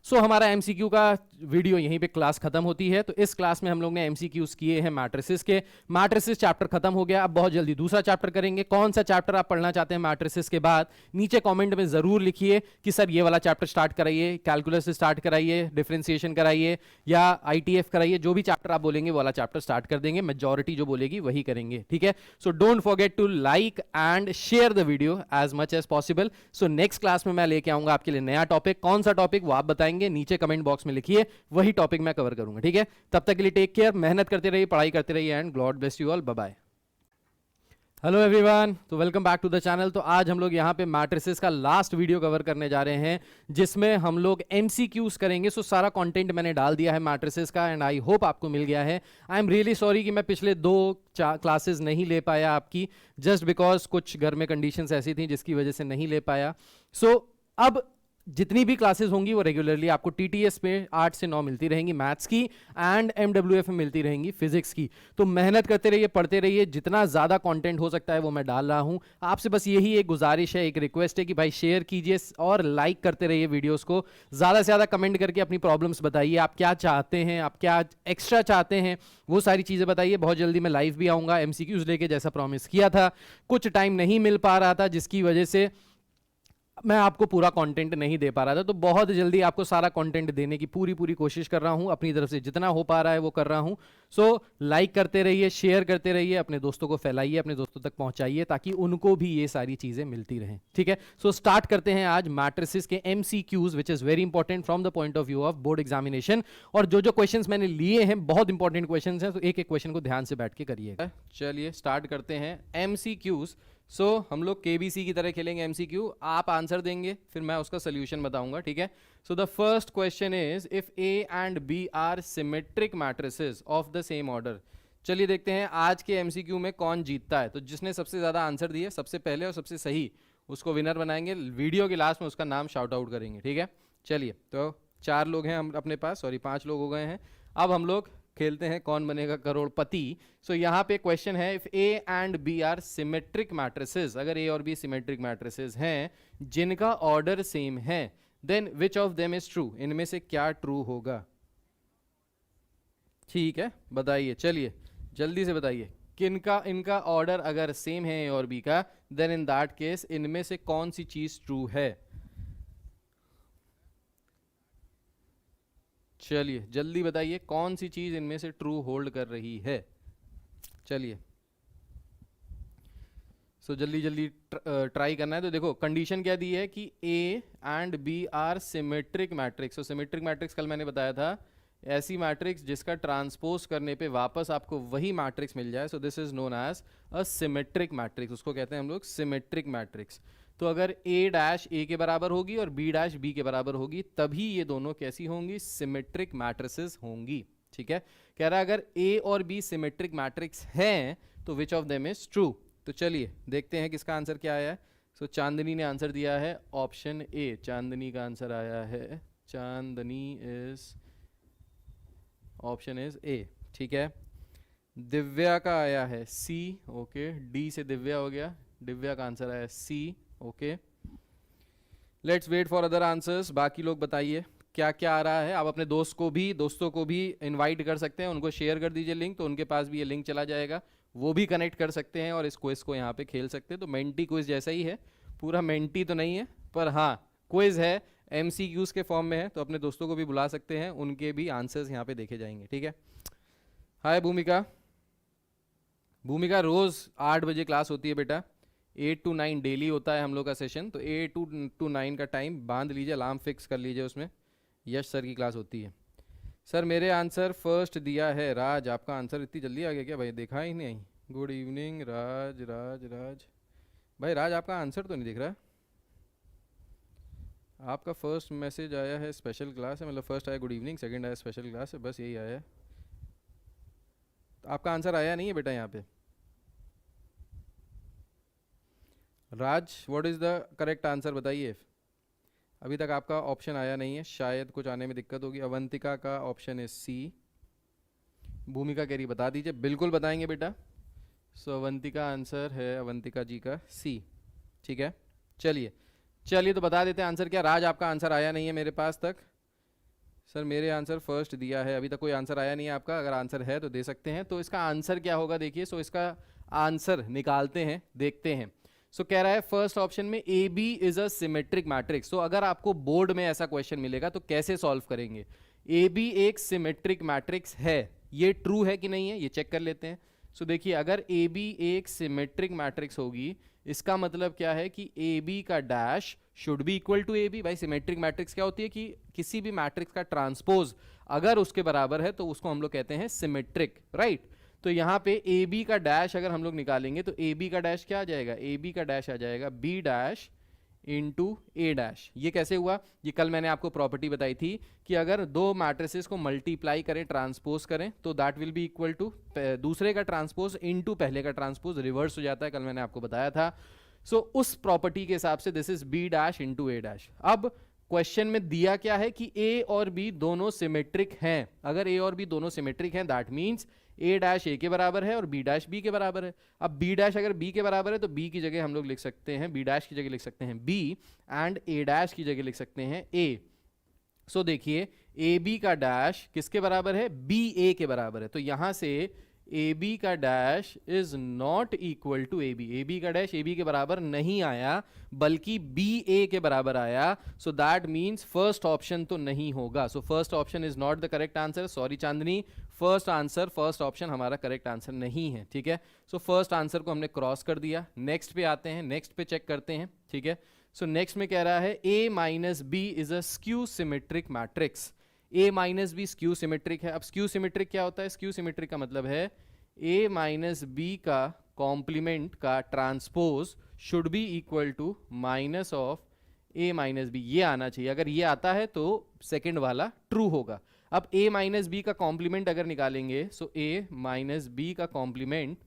सो हमारा एमसीक्यू का वीडियो यहीं पे क्लास खत्म होती है। तो इस क्लास में हम लोग ने एमसीक्यूज किए हैं मैट्रिसेस के। मैट्रिसेस चैप्टर खत्म हो गया, अब बहुत जल्दी दूसरा चैप्टर करेंगे। कौन सा चैप्टर आप पढ़ना चाहते हैं मैट्रिसेस के बाद, नीचे कमेंट में जरूर लिखिए कि सर ये वाला चैप्टर स्टार्ट कराइए, कैलकुलस से स्टार्ट कराइए, डिफरेंशिएशन कराइए या आईटीएफ कराइए। जो भी चैप्टर आप बोलेंगे वो वाला चैप्टर स्टार्ट कर देंगे, मेजॉरिटी जो बोलेगी वही करेंगे, ठीक है। So don't forget to like and share the video as much as possible. So next class में मैं लेके आऊंगा आपके लिए नया टॉपिक। कौन सा टॉपिक वो आप बताएंगे, नीचे कमेंट बॉक्स में लिखिए, वही टॉपिक मैं कवर करूंगा, ठीक है। तब तक के लिए टेक केयर, मेहनत करते रहिए, पढ़ाई करते रहिए and God bless you all. Bye bye. Hello everyone, तो welcome back to the channel. तो आज हम लोग यहाँ पे मैट्रिसेस का लास्ट वीडियो कवर करने जा रहे हैं, जिसमें हम लोग एमसीक्यूज करेंगे। सो सारा कंटेंट मैंने डाल दिया है मैट्रिसेस का एंड आई होप आपको मिल गया है। आई एम रियली सॉरी कि मैं पिछले 2 क्लासेस नहीं ले पाया आपकी, जस्ट बिकॉज कुछ घर में कंडीशंस ऐसी थी जिसकी वजह से नहीं ले पाया। सो अब जितनी भी क्लासेस होंगी वो रेगुलरली आपको टीटीएस पे 8 से 9 मिलती रहेंगी मैथ्स की, एंड एमडब्ल्यूएफ में मिलती रहेंगी फिजिक्स की। तो मेहनत करते रहिए, पढ़ते रहिए, जितना ज़्यादा कंटेंट हो सकता है वो मैं डाल रहा हूँ। आपसे बस यही एक गुजारिश है, एक रिक्वेस्ट है कि भाई शेयर कीजिए और लाइक करते रहिए वीडियोस को। ज़्यादा से ज़्यादा कमेंट करके अपनी प्रॉब्लम्स बताइए, आप क्या चाहते हैं, आप क्या एक्स्ट्रा चाहते हैं, वो सारी चीज़ें बताइए। बहुत जल्दी मैं लाइव भी आऊँगा एमसीक्यूज लेके, जैसा प्रॉमिस किया था। कुछ टाइम नहीं मिल पा रहा था जिसकी वजह से मैं आपको पूरा कंटेंट नहीं दे पा रहा था, तो बहुत जल्दी आपको सारा कंटेंट देने की पूरी कोशिश कर रहा हूं। अपनी तरफ से जितना हो पा रहा है वो कर रहा हूं। सो लाइक करते रहिए, शेयर करते रहिए, अपने दोस्तों को फैलाइए, अपने दोस्तों तक पहुंचाइए ताकि उनको भी ये सारी चीजें मिलती रहें, ठीक है। सो स्टार्ट करते हैं आज मैट्रिसेस के MCQs, which is very important from the point of view of board examination. और जो क्वेश्चंस मैंने लिए हैं बहुत इंपॉर्टेंट क्वेश्चंस हैं, तो एक एक क्वेश्चन को ध्यान से बैठ के करिएगा। चलिए स्टार्ट करते हैं एमसीक्यूज। सो हम लोग केबीसी की तरह खेलेंगे एमसीक्यू, आप आंसर देंगे फिर मैं उसका सोल्यूशन बताऊंगा, ठीक है। So the first question is if A and B are symmetric matrices of the same order. चलिए देखते हैं आज के एमसीक्यू में कौन जीतता है। तो जिसने सबसे ज्यादा आंसर दिए सबसे पहले और सबसे सही, उसको विनर बनाएंगे। वीडियो के लास्ट में उसका नाम शाउट आउट करेंगे, ठीक है। चलिए, तो 4 लोग हैं हम अपने पास, सॉरी 5 लोग हो गए हैं। अब हम लोग खेलते हैं कौन बनेगा करोड़पति। सो यहाँ पे क्वेश्चन है if A and B are symmetric matrices, अगर ए और बी सिमेट्रिक मैट्रिसेस हैं जिनका ऑर्डर सेम है, then which of them is true, इनमें से क्या ट्रू होगा। ठीक है, बताइए, चलिए जल्दी से बताइए किनका इनका ऑर्डर अगर सेम है ए और बी का, देन इन दैट केस इनमें से कौन सी चीज ट्रू है। चलिए जल्दी बताइए कौन सी चीज इनमें से ट्रू होल्ड कर रही है। चलिए सो जल्दी जल्दी ट्राई करना है। तो देखो कंडीशन क्या दी है कि A and B are symmetric matrix. So symmetric matrix कल मैंने बताया था, ऐसी मैट्रिक्स जिसका ट्रांसपोज करने पे वापस आपको वही मैट्रिक्स मिल जाए। So this is known as a symmetric matrix, उसको कहते हैं हम लोग सिमेट्रिक मैट्रिक्स। तो अगर ए डैश ए के बराबर होगी और बी डैश बी के बराबर होगी, तभी ये दोनों कैसी होंगी, सिमेट्रिक मैट्रिसेस होंगी, ठीक है। कह रहा है अगर ए और बी सिमेट्रिक मैट्रिक्स हैं तो विच ऑफ देम इज ट्रू। तो चलिए देखते हैं किसका आंसर क्या आया है। सो चांदनी ने आंसर दिया है ऑप्शन ए, चांदनी का आंसर आया है, चांदनी इज ऑप्शन इज ए, ठीक है। दिव्या का आया है सी, ओके, डी से दिव्या हो गया, दिव्या का आंसर आया C, okay. Let's wait for other answers. बाकी लोग बताइए क्या क्या आ रहा है। आप अपने दोस्तों को भी इनवाइट कर सकते हैं, उनको शेयर कर दीजिए लिंक, तो उनके पास भी ये लिंक चला जाएगा, वो भी कनेक्ट कर सकते हैं और इस क्विज को यहाँ पे खेल सकते हैं। तो मेंटी क्विज जैसा ही है, पूरा मेंटी तो नहीं है पर हाँ क्विज है, एमसीक्यूज के फॉर्म में है। तो अपने दोस्तों को भी बुला सकते हैं, उनके भी आंसर्स यहाँ पे देखे जाएंगे, ठीक है। हाय भूमिका, भूमिका रोज 8 बजे क्लास होती है बेटा, 8 to 9 डेली होता है हम लोग का सेशन। तो 8 to 9 का टाइम बांध लीजिए, अलार्म फिक्स कर लीजिए, उसमें यश सर की क्लास होती है। सर मेरे आंसर फर्स्ट दिया है राज, आपका आंसर इतनी जल्दी आ गया क्या भाई, देखा ही नहीं। गुड इवनिंग राज, राज राज भाई, राज आपका आंसर तो नहीं दिख रहा। आपका फर्स्ट मैसेज आया है स्पेशल क्लास है, मतलब फर्स्ट आया गुड इवनिंग, सेकंड आया स्पेशल क्लास है, बस यही आया है। तो आपका आंसर आया नहीं है बेटा यहाँ पे। Raj what is the correct answer बताइए। अभी तक आपका ऑप्शन आया नहीं है, शायद कुछ आने में दिक्कत होगी। अवंतिका का ऑप्शन है सी, भूमिका कह रही बता दीजिए, बिल्कुल बताएंगे बेटा। सो अवंतिका आंसर है, अवंतिका जी का सी, ठीक है। चलिए चलिए तो बता देते हैं आंसर क्या। राज आपका आंसर आया नहीं है मेरे पास तक, सर मेरे आंसर फर्स्ट दिया है, अभी तक कोई आंसर आया नहीं है आपका, अगर आंसर है तो दे सकते हैं। तो इसका आंसर क्या होगा देखिए, सो इसका आंसर निकालते हैं, देखते हैं। सो कह रहा है फर्स्ट ऑप्शन में A B is a symmetric matrix. तो अगर आपको बोर्ड में ऐसा क्वेश्चन मिलेगा तो कैसे सॉल्व करेंगे? ए बी एक सिमेट्रिक मैट्रिक्स है, ये ट्रू है कि नहीं है ये चेक कर लेते हैं। सो देखिए, अगर ए बी एक सिमेट्रिक मैट्रिक्स होगी, इसका मतलब क्या है कि ए बी का dash should be equal to A B. भाई सिमेट्रिक मैट्रिक्स क्या होती है कि किसी भी मैट्रिक्स का ट्रांसपोज अगर उसके बराबर है तो उसको हम लोग कहते हैं सिमेट्रिक, राइट। तो यहाँ पे ए बी का डैश अगर हम लोग निकालेंगे तो ए बी का डैश क्या आ जाएगा? ए बी का डैश आ जाएगा B dash into A dash. ये कैसे हुआ? ये कल मैंने आपको प्रॉपर्टी बताई थी कि अगर दो मैट्रिसेस को मल्टीप्लाई करें, ट्रांसपोज करें, तो that will be equal to दूसरे का ट्रांसपोज इनटू पहले का ट्रांसपोज, रिवर्स हो जाता है, कल मैंने आपको बताया था। सो उस प्रॉपर्टी के हिसाब से this is B dash into A dash. अब क्वेश्चन में दिया क्या है कि ए और बी दोनों सिमेट्रिक हैं। अगर ए और बी दोनों सिमेट्रिक हैं दैट मींस ए डैश ए के बराबर है और बी डैश बी के बराबर है। अब बी डैश अगर बी के बराबर है तो बी की जगह हम लोग लिख सकते हैं, बी डैश की जगह लिख सकते हैं बी, एंड ए डैश की जगह लिख सकते हैं ए। सो देखिए, ए बी का डैश किसके बराबर है? बी ए के बराबर है। तो यहां से ए बी का dash is not equal to A B. A B का डैश ए बी के बराबर नहीं आया बल्कि बी ए के बराबर आया। सो दैट मीन्स फर्स्ट ऑप्शन तो नहीं होगा। So first option is not the correct answer. Sorry Chandni, first option हमारा करेक्ट आंसर नहीं है, ठीक है। सो फर्स्ट आंसर को हमने क्रॉस कर दिया। नेक्स्ट पे आते हैं, नेक्स्ट पे चेक करते हैं, ठीक है। सो नेक्स्ट में कह रहा है A minus B is a skew symmetric matrix. A minus B skew symmetric है। अब स्क्यू सिमेट्रिक क्या होता है? स्क्यू सिमेट्रिक का मतलब है ए माइनस बी का कॉम्प्लीमेंट का transpose should be equal to minus of A minus B. ये आना चाहिए। अगर ये आता है तो सेकंड वाला ट्रू होगा। अब ए माइनस बी का कॉम्प्लीमेंट अगर निकालेंगे, सो ए माइनस बी का complement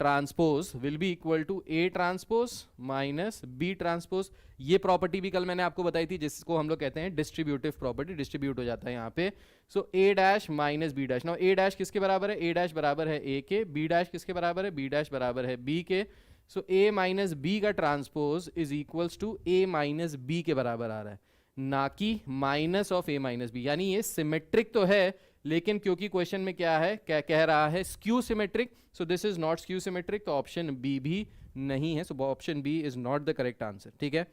transpose will be equal to A transpose minus B transpose. ये प्रॉपर्टी भी कल मैंने आपको बताई थी, जिसको हम लोग कहते हैं डिस्ट्रीब्यूटिव प्रॉपर्टी। डिस्ट्रीब्यूट हो जाता है यहाँ पे। So A dash minus B dash. Now A dash किसके बराबर है? ए डैश बराबर है ए के। बी डैश किसके बराबर है? बी डैश बराबर है बी के। सो ए माइनस बी का transpose is equals to A minus B के बराबर आ रहा है, ना कि minus of A minus B. यानी ये सिमेट्रिक तो है, लेकिन क्योंकि क्वेश्चन में क्या है, क्या कह रहा है? Skew symmetric. So this is not skew symmetric, तो ऑप्शन बी भी नहीं है। So option B is not the correct answer, ठीक है।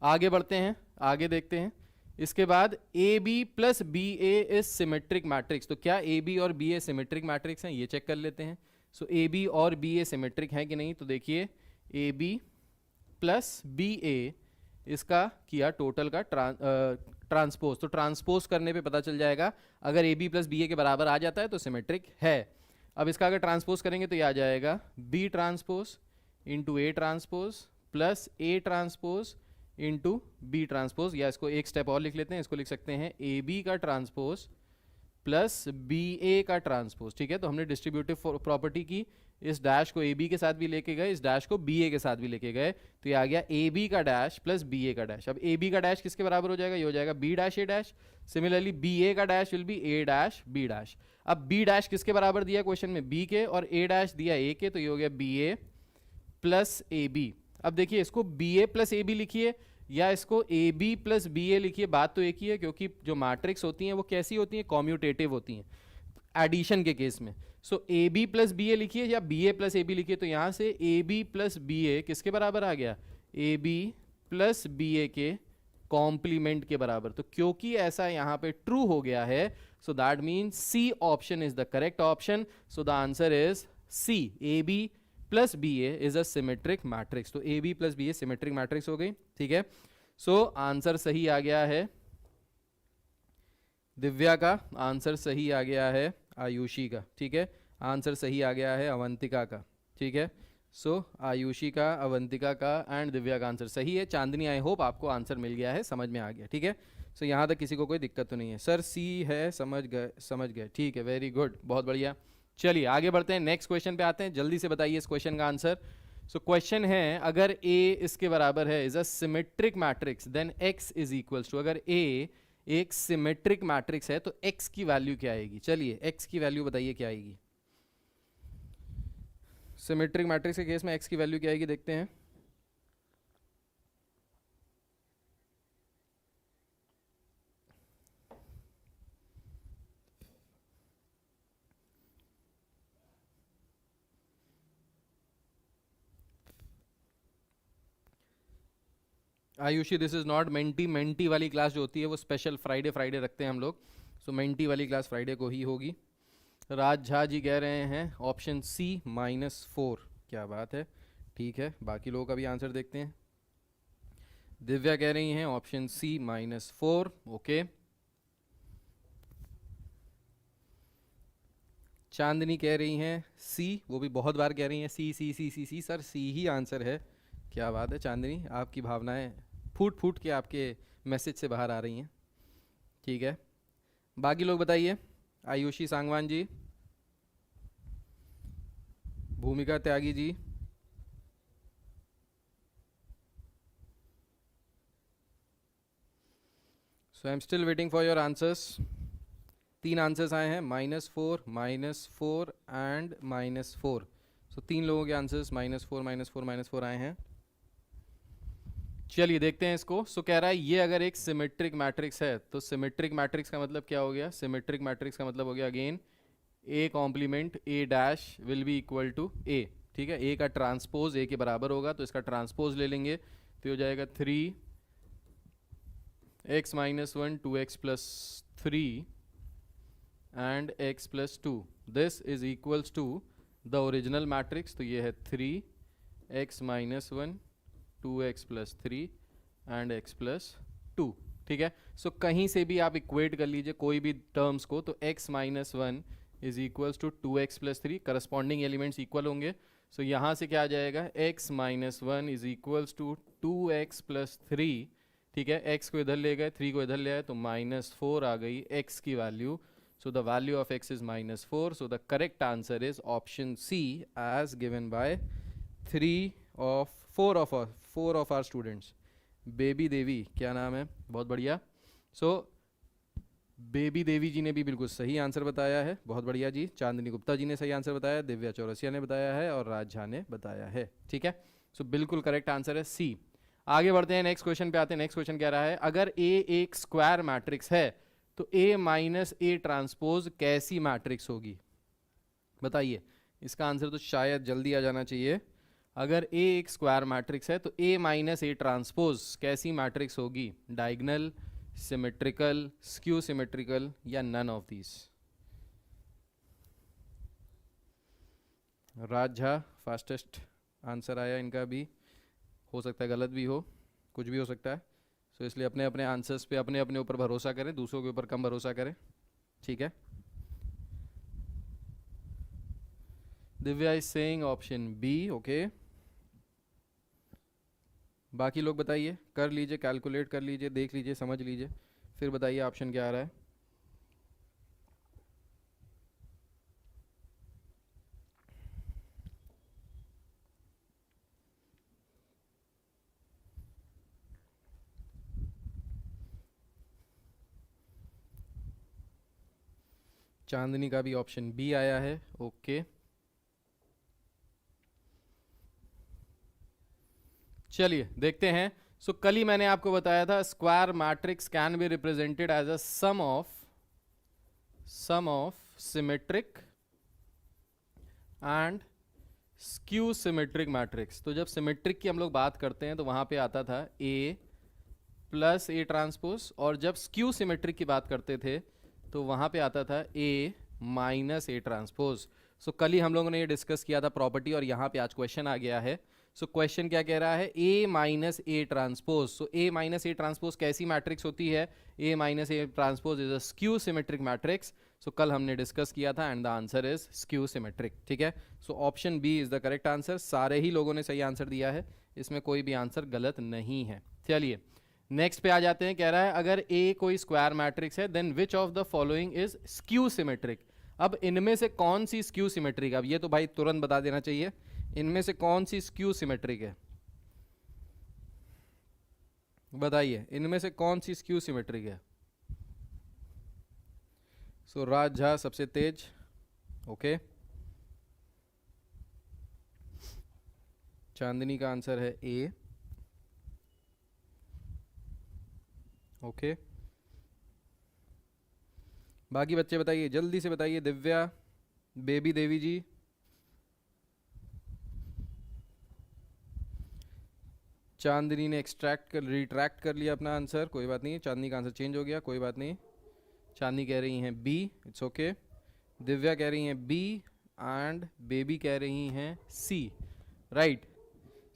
आगे बढ़ते हैं, आगे देखते हैं। इसके बाद A B plus B A is symmetric matrix. तो क्या ए बी और बी ए सिमेट्रिक मैट्रिक्स हैं? ये चेक कर लेते हैं। सो ए बी और बी ए सिमेट्रिक है कि नहीं? तो देखिए, A B plus B A इसका किया टोटल का ट्रांसपोज। तो ट्रांसपोज करने पे पता चल जाएगा, अगर A B plus B A के बराबर आ जाता है तो सिमेट्रिक है। अब इसका अगर ट्रांसपोज करेंगे तो ये आ जाएगा B transpose into A transpose plus A transpose into B transpose. या इसको एक स्टेप और लिख लेते हैं, इसको लिख सकते हैं ए बी का ट्रांसपोज प्लस बी ए का ट्रांसपोज, ठीक है। तो हमने डिस्ट्रीब्यूटिव प्रॉपर्टी की, इस डैश को ए बी के साथ भी लेके गए, इस डैश को बी ए के साथ भी लेके गए, तो ये आ गया ए बी का डैश प्लस बी ए का डैश। अब ए बी का डैश किसके बराबर हो जाएगा? ये हो जाएगा B dash A dash. Similarly B A का dash will be A dash B dash. अब बी डैश किसके बराबर दिया क्वेश्चन में? बी के, और ए डैश दिया ए के, तो ये हो गया B A plus A B. अब देखिए, इसको B A plus A B लिखिए या इसको A B plus B A लिखिए, बात तो एक ही है, क्योंकि जो मैट्रिक्स होती हैं वो कैसी होती हैं? कॉम्यूटेटिव होती हैं एडिशन के केस में। So A B plus B A लिखिए या B A plus A B लिखिए, तो यहां से A B plus B A किसके बराबर आ गया? A B plus B A के कॉम्प्लीमेंट के बराबर। तो क्योंकि ऐसा यहां पे ट्रू हो गया है, so that means C option is the correct option. So the answer is C, A B plus B A is a symmetric matrix. तो A B plus B A symmetric matrix हो गई, ठीक है। So answer सही आ गया है दिव्या का, answer सही आ गया है आयुषी का, ठीक है। आंसर सही आ गया है अवंतिका का, ठीक है। सो आयुषी का, अवंतिका का एंड दिव्या का आंसर सही है। चांदनी, आई होप आपको आंसर मिल गया है, समझ में आ गया, ठीक है। सो यहाँ तक किसी को कोई दिक्कत तो नहीं है? सर सी है, समझ गए, ठीक है, वेरी गुड, बहुत बढ़िया। चलिए आगे बढ़ते हैं, नेक्स्ट क्वेश्चन पे आते हैं। जल्दी से बताइए इस क्वेश्चन का आंसर। सो क्वेश्चन है, अगर ए इसके बराबर है, is a symmetric matrix, then X is equals to. अगर ए एक सिमेट्रिक मैट्रिक्स है तो x की वैल्यू क्या आएगी? चलिए x की वैल्यू बताइए क्या आएगी। सिमेट्रिक मैट्रिक्स के केस में x की वैल्यू क्या आएगी, देखते हैं। Ayushi this is not Menti, Menti वाली क्लास जो होती है वो स्पेशल फ्राइडे फ्राइडे रखते हैं हम लोग, सो मेंटी वाली क्लास फ्राइडे को ही होगी। राज झा जी कह रहे हैं ऑप्शन सी -4, क्या बात है, ठीक है। बाकी लोगों का भी आंसर देखते हैं। दिव्या कह रही हैं ऑप्शन सी -4, ओके। चांदनी कह रही हैं सी, वो भी बहुत बार कह रही हैं सी सी सी सी सी, सर सी ही आंसर है। क्या बात है चांदनी, आपकी भावनाएं फूट फूट के आपके मैसेज से बाहर आ रही हैं, ठीक है। बाकी लोग बताइए। Ayushi Sangwan ji, Bhumika Tyagi ji, so I am still waiting for your answers. 3 answers आए हैं, -4, -4 एंड -4। सो 3 लोगों के आंसर्स -4 -4 -4 आए हैं। चलिए देखते हैं इसको। सो कह रहा है ये अगर एक सिमेट्रिक मैट्रिक्स है, तो सिमेट्रिक मैट्रिक्स का मतलब क्या हो गया? सिमेट्रिक मैट्रिक्स का मतलब हो गया again A complement A dash will be equal to A, ठीक है। ए का ट्रांसपोज ए के बराबर होगा, तो इसका ट्रांसपोज ले लेंगे तो हो जाएगा 3x - 1 2x + 3 and x + 2, this is equals to the original matrix, तो ये है 3x - 1 2x + 3 एंड x + 2, ठीक है। सो कहीं से भी आप इक्वेट कर लीजिए कोई भी टर्म्स को, तो x - 1 is equals to 2x + 3, corresponding elements equal होंगे। सो यहाँ से क्या आ जाएगा? x - 1 is equals to 2x + 3, ठीक है। x को इधर ले गए, 3 को इधर ले आए, तो -4 आ गई x की value. So the value of x is -4, so the correct answer is option C as given by 4 of our students. Baby Devi, क्या नाम है, बहुत बढ़िया। सो बेबी देवी जी ने भी बिल्कुल सही आंसर बताया है, बहुत बढ़िया जी। चांदनी गुप्ता जी ने सही आंसर बताया, दिव्या चौरसिया ने बताया है और राज झा ने बताया है, ठीक है। सो बिल्कुल करेक्ट आंसर है सी। आगे बढ़ते हैं, नेक्स्ट क्वेश्चन पे आते हैं। नेक्स्ट क्वेश्चन कह रहा है अगर ए एक स्क्वायर मैट्रिक्स है तो A - A ट्रांसपोज कैसी मैट्रिक्स होगी? बताइए, इसका आंसर तो शायद जल्दी आ जाना चाहिए। अगर A एक स्क्वायर मैट्रिक्स है तो A - A ट्रांसपोज कैसी मैट्रिक्स होगी? डायगोनल, सिमेट्रिकल, स्क्यू सिमेट्रिकल या none of these? Raj Jha fastest answer आया इनका भी, हो सकता है गलत भी हो, कुछ भी हो सकता है। सो इसलिए अपने अपने आंसर्स पे अपने अपने ऊपर भरोसा करें, दूसरों के ऊपर कम भरोसा करें, ठीक है। Divya is saying option B, okay. बाकी लोग बताइए, कर लीजिए, कैलकुलेट कर लीजिए, देख लीजिए, समझ लीजिए, फिर बताइए ऑप्शन क्या आ रहा है। चांदनी का भी ऑप्शन बी आया है, ओके। चलिए देखते हैं। सो कल ही मैंने आपको बताया था square matrix can be represented as a sum of symmetric and skew symmetric matrix. तो जब सिमेट्रिक की हम लोग बात करते हैं तो वहां पे आता था A + A ट्रांसपोज, और जब स्क्यू सिमेट्रिक की बात करते थे तो वहां पे आता था A - A ट्रांसपोज। सो कल ही हम लोगों ने ये डिस्कस किया था प्रॉपर्टी, और यहाँ पे आज क्वेश्चन आ गया है। सो क्वेश्चन क्या कह रहा है? A - A transpose. So A - A transpose कैसी मैट्रिक्स होती है? A - A transpose is a skew symmetric matrix. So कल हमने डिस्कस किया था and the answer is skew symmetric, ठीक है। So option B is the correct answer. सारे ही लोगों ने सही आंसर दिया है, इसमें कोई भी आंसर गलत नहीं है। चलिए नेक्स्ट पे आ जाते हैं। कह रहा है अगर A कोई स्क्वायर मैट्रिक्स है then which of the following is skew symmetric. अब इनमें से कौन सी स्क्यू सिमेट्रिक? अब ये तो भाई तुरंत बता देना चाहिए, इनमें से कौन सी स्क्यू सिमेट्रिक है? बताइए, इनमें से कौन सी स्क्यू सिमेट्रिक है? सो राज झा सबसे तेज, ओके। चांदनी का आंसर है ए, ओके। बाकी बच्चे बताइए, जल्दी से बताइए। दिव्या, बेबी देवी जी, चांदनी ने रिट्रैक्ट कर लिया अपना आंसर, कोई बात नहीं, चांदनी का आंसर चेंज हो गया, कोई बात नहीं। चांदनी कह रही हैं बी, इट्स ओके। दिव्या कह रही हैं बी एंड बेबी कह रही हैं सी, राइट।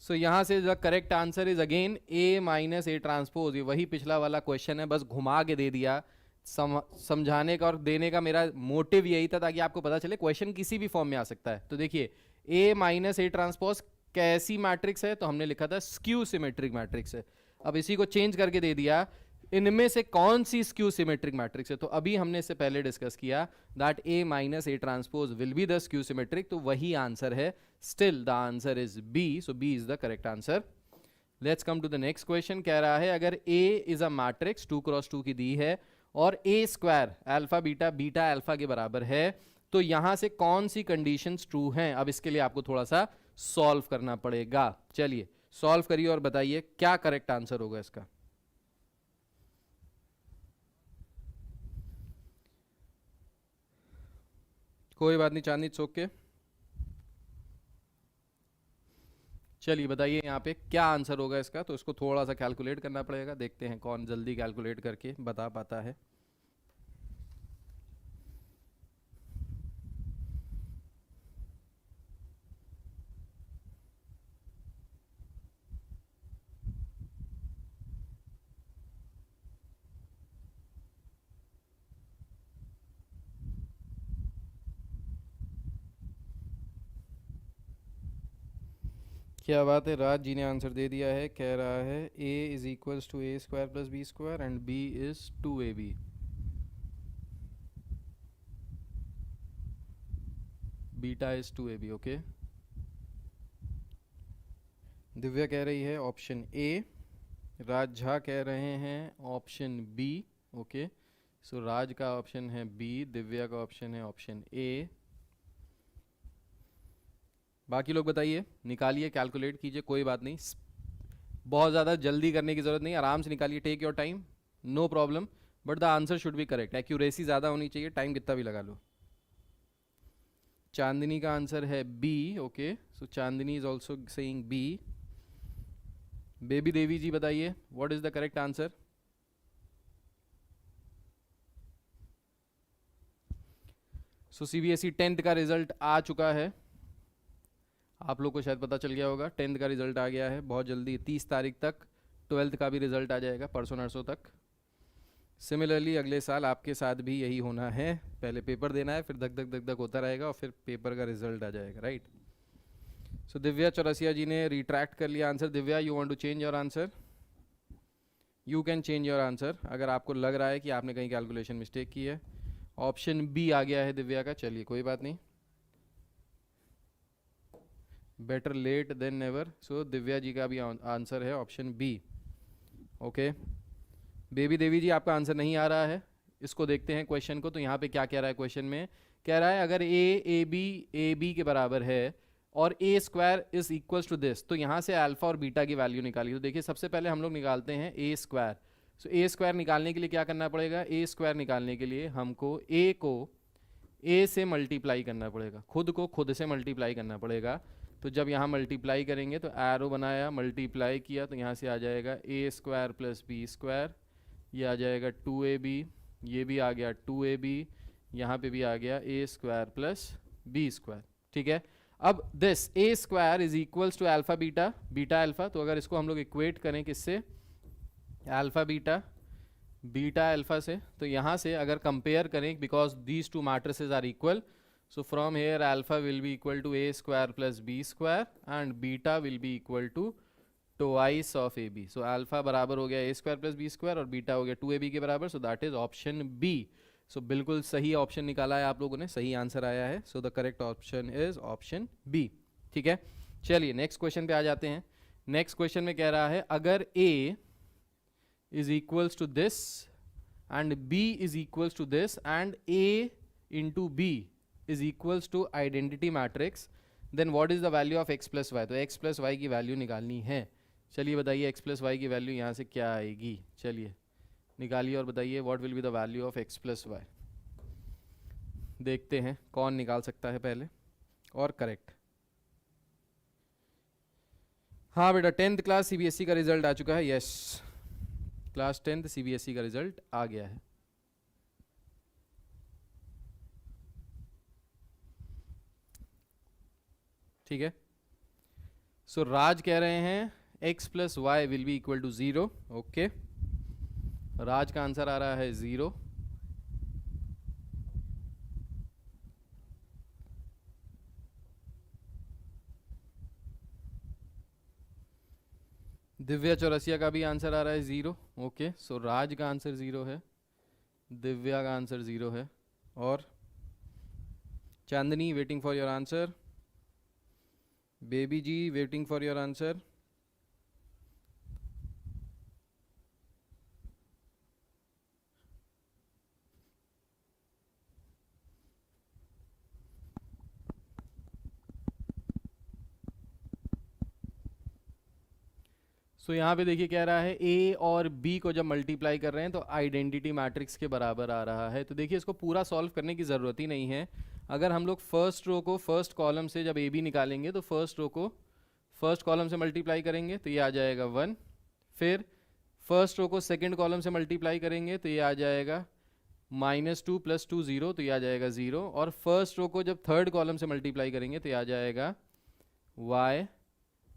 सो यहाँ से the correct answer is again A minus A transpose. ये वही पिछला वाला क्वेश्चन है, बस घुमा के दे दिया। समझाने का और देने का मेरा मोटिव यही था ताकि आपको पता चले क्वेश्चन किसी भी फॉर्म में आ सकता है। तो देखिए ए माइनस ए ट्रांसपोज कैसी मैट्रिक्स है, तो हमने लिखा था स्क्यू सिमेट्रिक मैट्रिक्स है। अब इसी को चेंज करके दे दिया इनमें से कौन सी स्क्यू सिमेट्रिक मैट्रिक्स है। तो अभी हमने इससे पहले डिस्कस किया that A minus A transpose will be the skew symmetric, तो वही आंसर है। Still the answer is B, so B is the correct answer. Let's come to the next question. कह रहा है अगर ए इज अ मैट्रिक्स 2x2 की दी है और A square alpha beta beta alpha के बराबर है, तो यहां से कौन सी कंडीशंस ट्रू हैं। अब इसके लिए आपको थोड़ा सा सॉल्व करना पड़ेगा। चलिए सॉल्व करिए और बताइए क्या करेक्ट आंसर होगा इसका। कोई बात नहीं चांदनी, इट्स ओके। चलिए बताइए यहाँ पे क्या आंसर होगा इसका। तो इसको थोड़ा सा कैलकुलेट करना पड़ेगा, देखते हैं कौन जल्दी कैलकुलेट करके बता पाता है। क्या बात है, राज जी ने आंसर दे दिया है। कह रहा है a is equals to A square plus B square and b is 2ab। Beta is 2ab, okay. Divya कह रही है ऑप्शन ए, राज झा कह रहे हैं ऑप्शन बी, ओके। सो राज का ऑप्शन है बी, दिव्या का ऑप्शन है ऑप्शन ए। बाकी लोग बताइए, निकालिए, कैलकुलेट कीजिए, कोई बात नहीं, बहुत ज़्यादा जल्दी करने की ज़रूरत नहीं, आराम से निकालिए, take your time, no problem, but the answer should be correct. Accuracy ज़्यादा होनी चाहिए, टाइम कितना भी लगा लो। चांदनी का आंसर है B, okay. So Chandni is also saying B. Baby Devi ji बताइए what is the correct answer. So CBSE 10th का रिजल्ट आ चुका है, आप लोग को शायद पता चल गया होगा। 10th का रिजल्ट आ गया है बहुत जल्दी, 30 तारीख तक 12th का भी रिजल्ट आ जाएगा, परसों नरसों तक। सिमिलरली अगले साल आपके साथ भी यही होना है, पहले पेपर देना है, फिर धक धक धक धक होता रहेगा और फिर पेपर का रिजल्ट आ जाएगा, राइट। सो दिव्या चौरसिया जी ने रिट्रैक्ट कर लिया answer. Divya you want to change your answer, you can change your answer अगर आपको लग रहा है कि आपने कहीं कैलकुलेशन मिस्टेक की है। ऑप्शन बी आ गया है दिव्या का, चलिए कोई बात नहीं, बेटर लेट देन नेवर। सो दिव्या जी का भी आंसर है option B, okay. Baby Devi जी आपका आंसर नहीं आ रहा है, इसको देखते हैं क्वेश्चन को। तो यहाँ पे क्या कह रहा है क्वेश्चन में, कह रहा है अगर ए बी के बराबर है और A square is equals to this, तो यहाँ से अल्फा और बीटा की वैल्यू निकाली। तो देखिए सबसे पहले हम लोग निकालते हैं A square. So A square निकालने के लिए क्या करना पड़ेगा, ए स्क्वायर निकालने के लिए हमको ए को ए से मल्टीप्लाई करना पड़ेगा, खुद को खुद से मल्टीप्लाई करना पड़ेगा। तो जब यहाँ मल्टीप्लाई करेंगे तो एरो बनाया, मल्टीप्लाई किया, तो यहाँ से आ जाएगा A square plus B square, ये आ जाएगा 2ab, ये भी आ गया 2ab, यहाँ पे भी आ गया A square plus B square, ठीक है। अब this A square is equals to alpha beta beta alpha. तो अगर इसको हम लोग इक्वेट करें किससे, अल्फा बीटा बीटा अल्फा से, तो यहाँ से अगर कंपेयर करें, because these two matrices are equal, so from here alpha will be equal to a square plus b square and beta will be equal to twice of ab. so alpha बराबर हो गया a square plus b square और beta हो गया 2ab के बराबर, so that is option b. so बिल्कुल सही ऑप्शन निकाला है आप लोगों ने, सही आंसर आया है। so the correct option is option b, ठीक है। चलिए नेक्स्ट क्वेश्चन पे आ जाते हैं। नेक्स्ट क्वेश्चन में कह रहा है अगर a is equals to this and b is equals to this and a into b is equals to identity matrix, then what is the value of x plus y। तो x plus y की value निकालनी है। चलिए बताइए x plus y की value यहाँ से क्या आएगी, चलिए निकालिए और बताइए what will be the value of x plus y। देखते हैं कौन निकाल सकता है पहले और करेक्ट। हाँ बेटा 10th क्लास सीबीएसई का रिजल्ट आ चुका है। यस, क्लास 10th सीबीएसई का रिजल्ट आ गया है। ठीक है, सो राज कह रहे हैं x plus Y will be equal to 0। Okay, Raj का आंसर आ रहा है 0। दिव्या चौरसिया का भी आंसर आ रहा है 0। ओके, सो राज का आंसर 0 है, दिव्या का आंसर 0 है, और Chandni waiting for your answer, Baby ji waiting for your answer. So यहाँ पे देखिए कह रहा है ए और बी को जब मल्टीप्लाई कर रहे हैं तो आइडेंटिटी मैट्रिक्स के बराबर आ रहा है। तो देखिए इसको पूरा सॉल्व करने की ज़रूरत ही नहीं है। अगर हम लोग फर्स्ट रो को फर्स्ट कॉलम से जब ए बी निकालेंगे तो फर्स्ट रो को फर्स्ट कॉलम से मल्टीप्लाई करेंगे तो ये आ जाएगा 1। फिर फर्स्ट रो को सेकेंड कॉलम से मल्टीप्लाई करेंगे तो ये आ जाएगा -2 + 2 0, तो ये आ जाएगा 0। और फर्स्ट रो को जब थर्ड कॉलम से मल्टीप्लाई करेंगे तो ये आ जाएगा y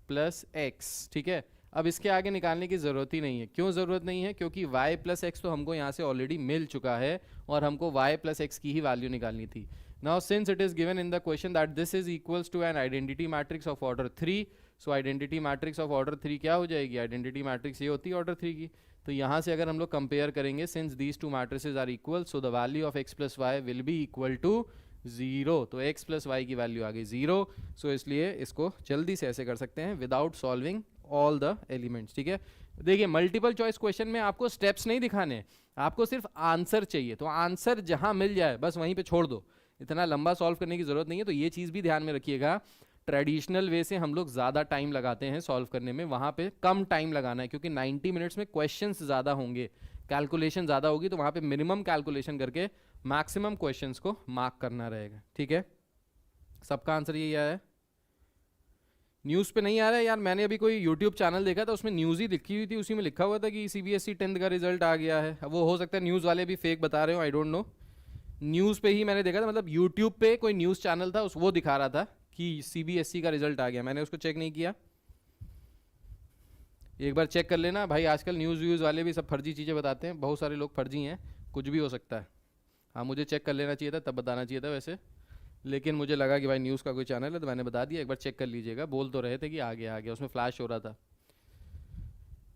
+ x। ठीक है, अब इसके आगे निकालने की ज़रूरत ही नहीं है। क्यों ज़रूरत नहीं है? क्योंकि y + x तो हमको यहाँ से ऑलरेडी मिल चुका है और हमको y + x की ही वैल्यू निकालनी थी। Now since it is given in the question that this is equals to an identity matrix of order 3, so identity matrix of order 3 क्या हो जाएगी? आइडेंटिटी मैट्रिक्स ये होती है ऑर्डर 3 की। तो यहाँ से अगर हम लोग कंपेयर करेंगे, since these two matrices are equal, so the value of x + y will be equal to 0। तो x + y की वैल्यू आ गई 0। सो इसलिए इसको जल्दी से ऐसे कर सकते हैं without solving all the elements. ठीक है, देखिए मल्टीपल चॉइस क्वेश्चन में आपको स्टेप्स नहीं दिखाने, आपको सिर्फ आंसर चाहिए। तो आंसर जहां मिल जाए बस वहीं पे छोड़ दो, इतना लंबा सॉल्व करने की जरूरत नहीं है। तो ये चीज़ भी ध्यान में रखिएगा, ट्रेडिशनल वे से हम लोग ज़्यादा टाइम लगाते हैं सॉल्व करने में, वहाँ पे कम टाइम लगाना है, क्योंकि 90 मिनट्स में क्वेश्चंस ज़्यादा होंगे, कैलकुलेशन ज़्यादा होगी, तो वहाँ पे मिनिमम कैलकुलेशन करके मैक्सिमम क्वेश्चंस को मार्क करना रहेगा। ठीक है, सबका आंसर यही आया है। न्यूज़ पे नहीं आ रहा है यार, मैंने अभी कोई यूट्यूब चैनल देखा था, उसमें न्यूज़ ही लिखी हुई थी, उसी में लिखा हुआ था कि सीबीएसई 10th का रिजल्ट आ गया है। अब वो हो सकता है न्यूज़ वाले भी फेक बता रहे हो, आई डोंट नो। न्यूज़ पे ही मैंने देखा था, मतलब यूट्यूब पे कोई न्यूज़ चैनल था, उस वो दिखा रहा था कि सीबीएसई का रिजल्ट आ गया। मैंने उसको चेक नहीं किया, एक बार चेक कर लेना भाई। आजकल न्यूज़ व्यूज़ वाले भी सब फर्जी चीज़ें बताते हैं, बहुत सारे लोग फर्जी हैं, कुछ भी हो सकता है। हाँ, मुझे चेक कर लेना चाहिए था, तब बताना चाहिए था वैसे, लेकिन मुझे लगा कि भाई न्यूज़ का कोई चैनल है तो मैंने बता दिया। एक बार चेक कर लीजिएगा, बोल तो रहे थे कि आ गया, उसमें फ्लैश हो रहा था।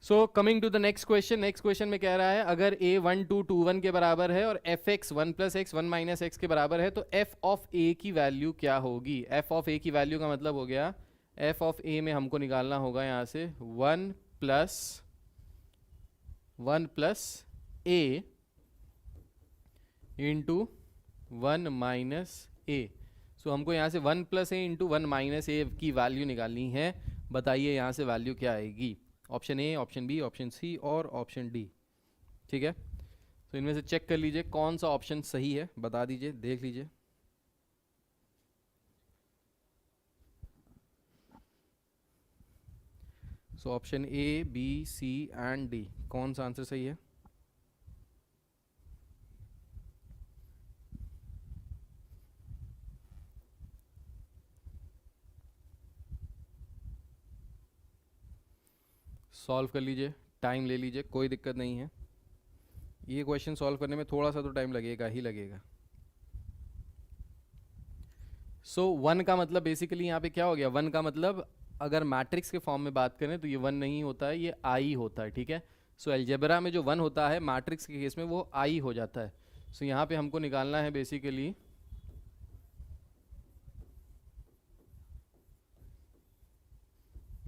So coming to the next question. Next question में कह रहा है अगर a 1 2 2 1 के बराबर है और fx 1 + x 1 - x के बराबर है तो f ऑफ a की वैल्यू क्या होगी? f ऑफ a की वैल्यू का मतलब हो गया f ऑफ a में हमको निकालना होगा यहाँ से 1 + a इंटू 1 - a। सो हमको यहाँ से 1 + a इंटू 1 - a की वैल्यू निकालनी है। बताइए यहाँ से वैल्यू क्या आएगी? Option A, option B, option C और ऑप्शन डी। ठीक है, तो इनमें से चेक कर लीजिए कौन सा ऑप्शन सही है, बता दीजिए, देख लीजिए। So option A, B, C and D, कौन सा आंसर सही है? सॉल्व कर लीजिए, टाइम ले लीजिए, कोई दिक्कत नहीं है। ये क्वेश्चन सॉल्व करने में थोड़ा सा तो टाइम लगेगा ही लगेगा। सो 1 का मतलब बेसिकली यहाँ पे क्या हो गया? 1 का मतलब अगर मैट्रिक्स के फॉर्म में बात करें तो ये 1 नहीं होता है, ये आई होता है। ठीक है, सो अलजेब्रा में जो 1 होता है मैट्रिक्स के केस में वो आई हो जाता है। सो यहाँ पे हमको निकालना है बेसिकली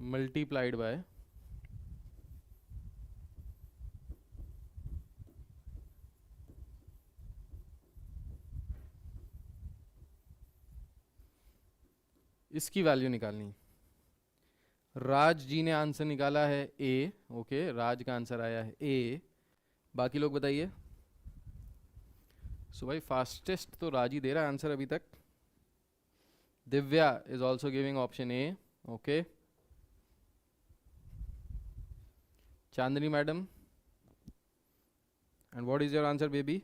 मल्टीप्लाइड बाय इसकी वैल्यू निकालनी है। राज जी ने आंसर निकाला है ए। ओके, राज का आंसर आया है ए। बाकी लोग बताइए। सो भाई फास्टेस्ट तो राज ही दे रहा है आंसर अभी तक। Divya is also giving option A. Okay, Chandni madam, and what is your answer Baby?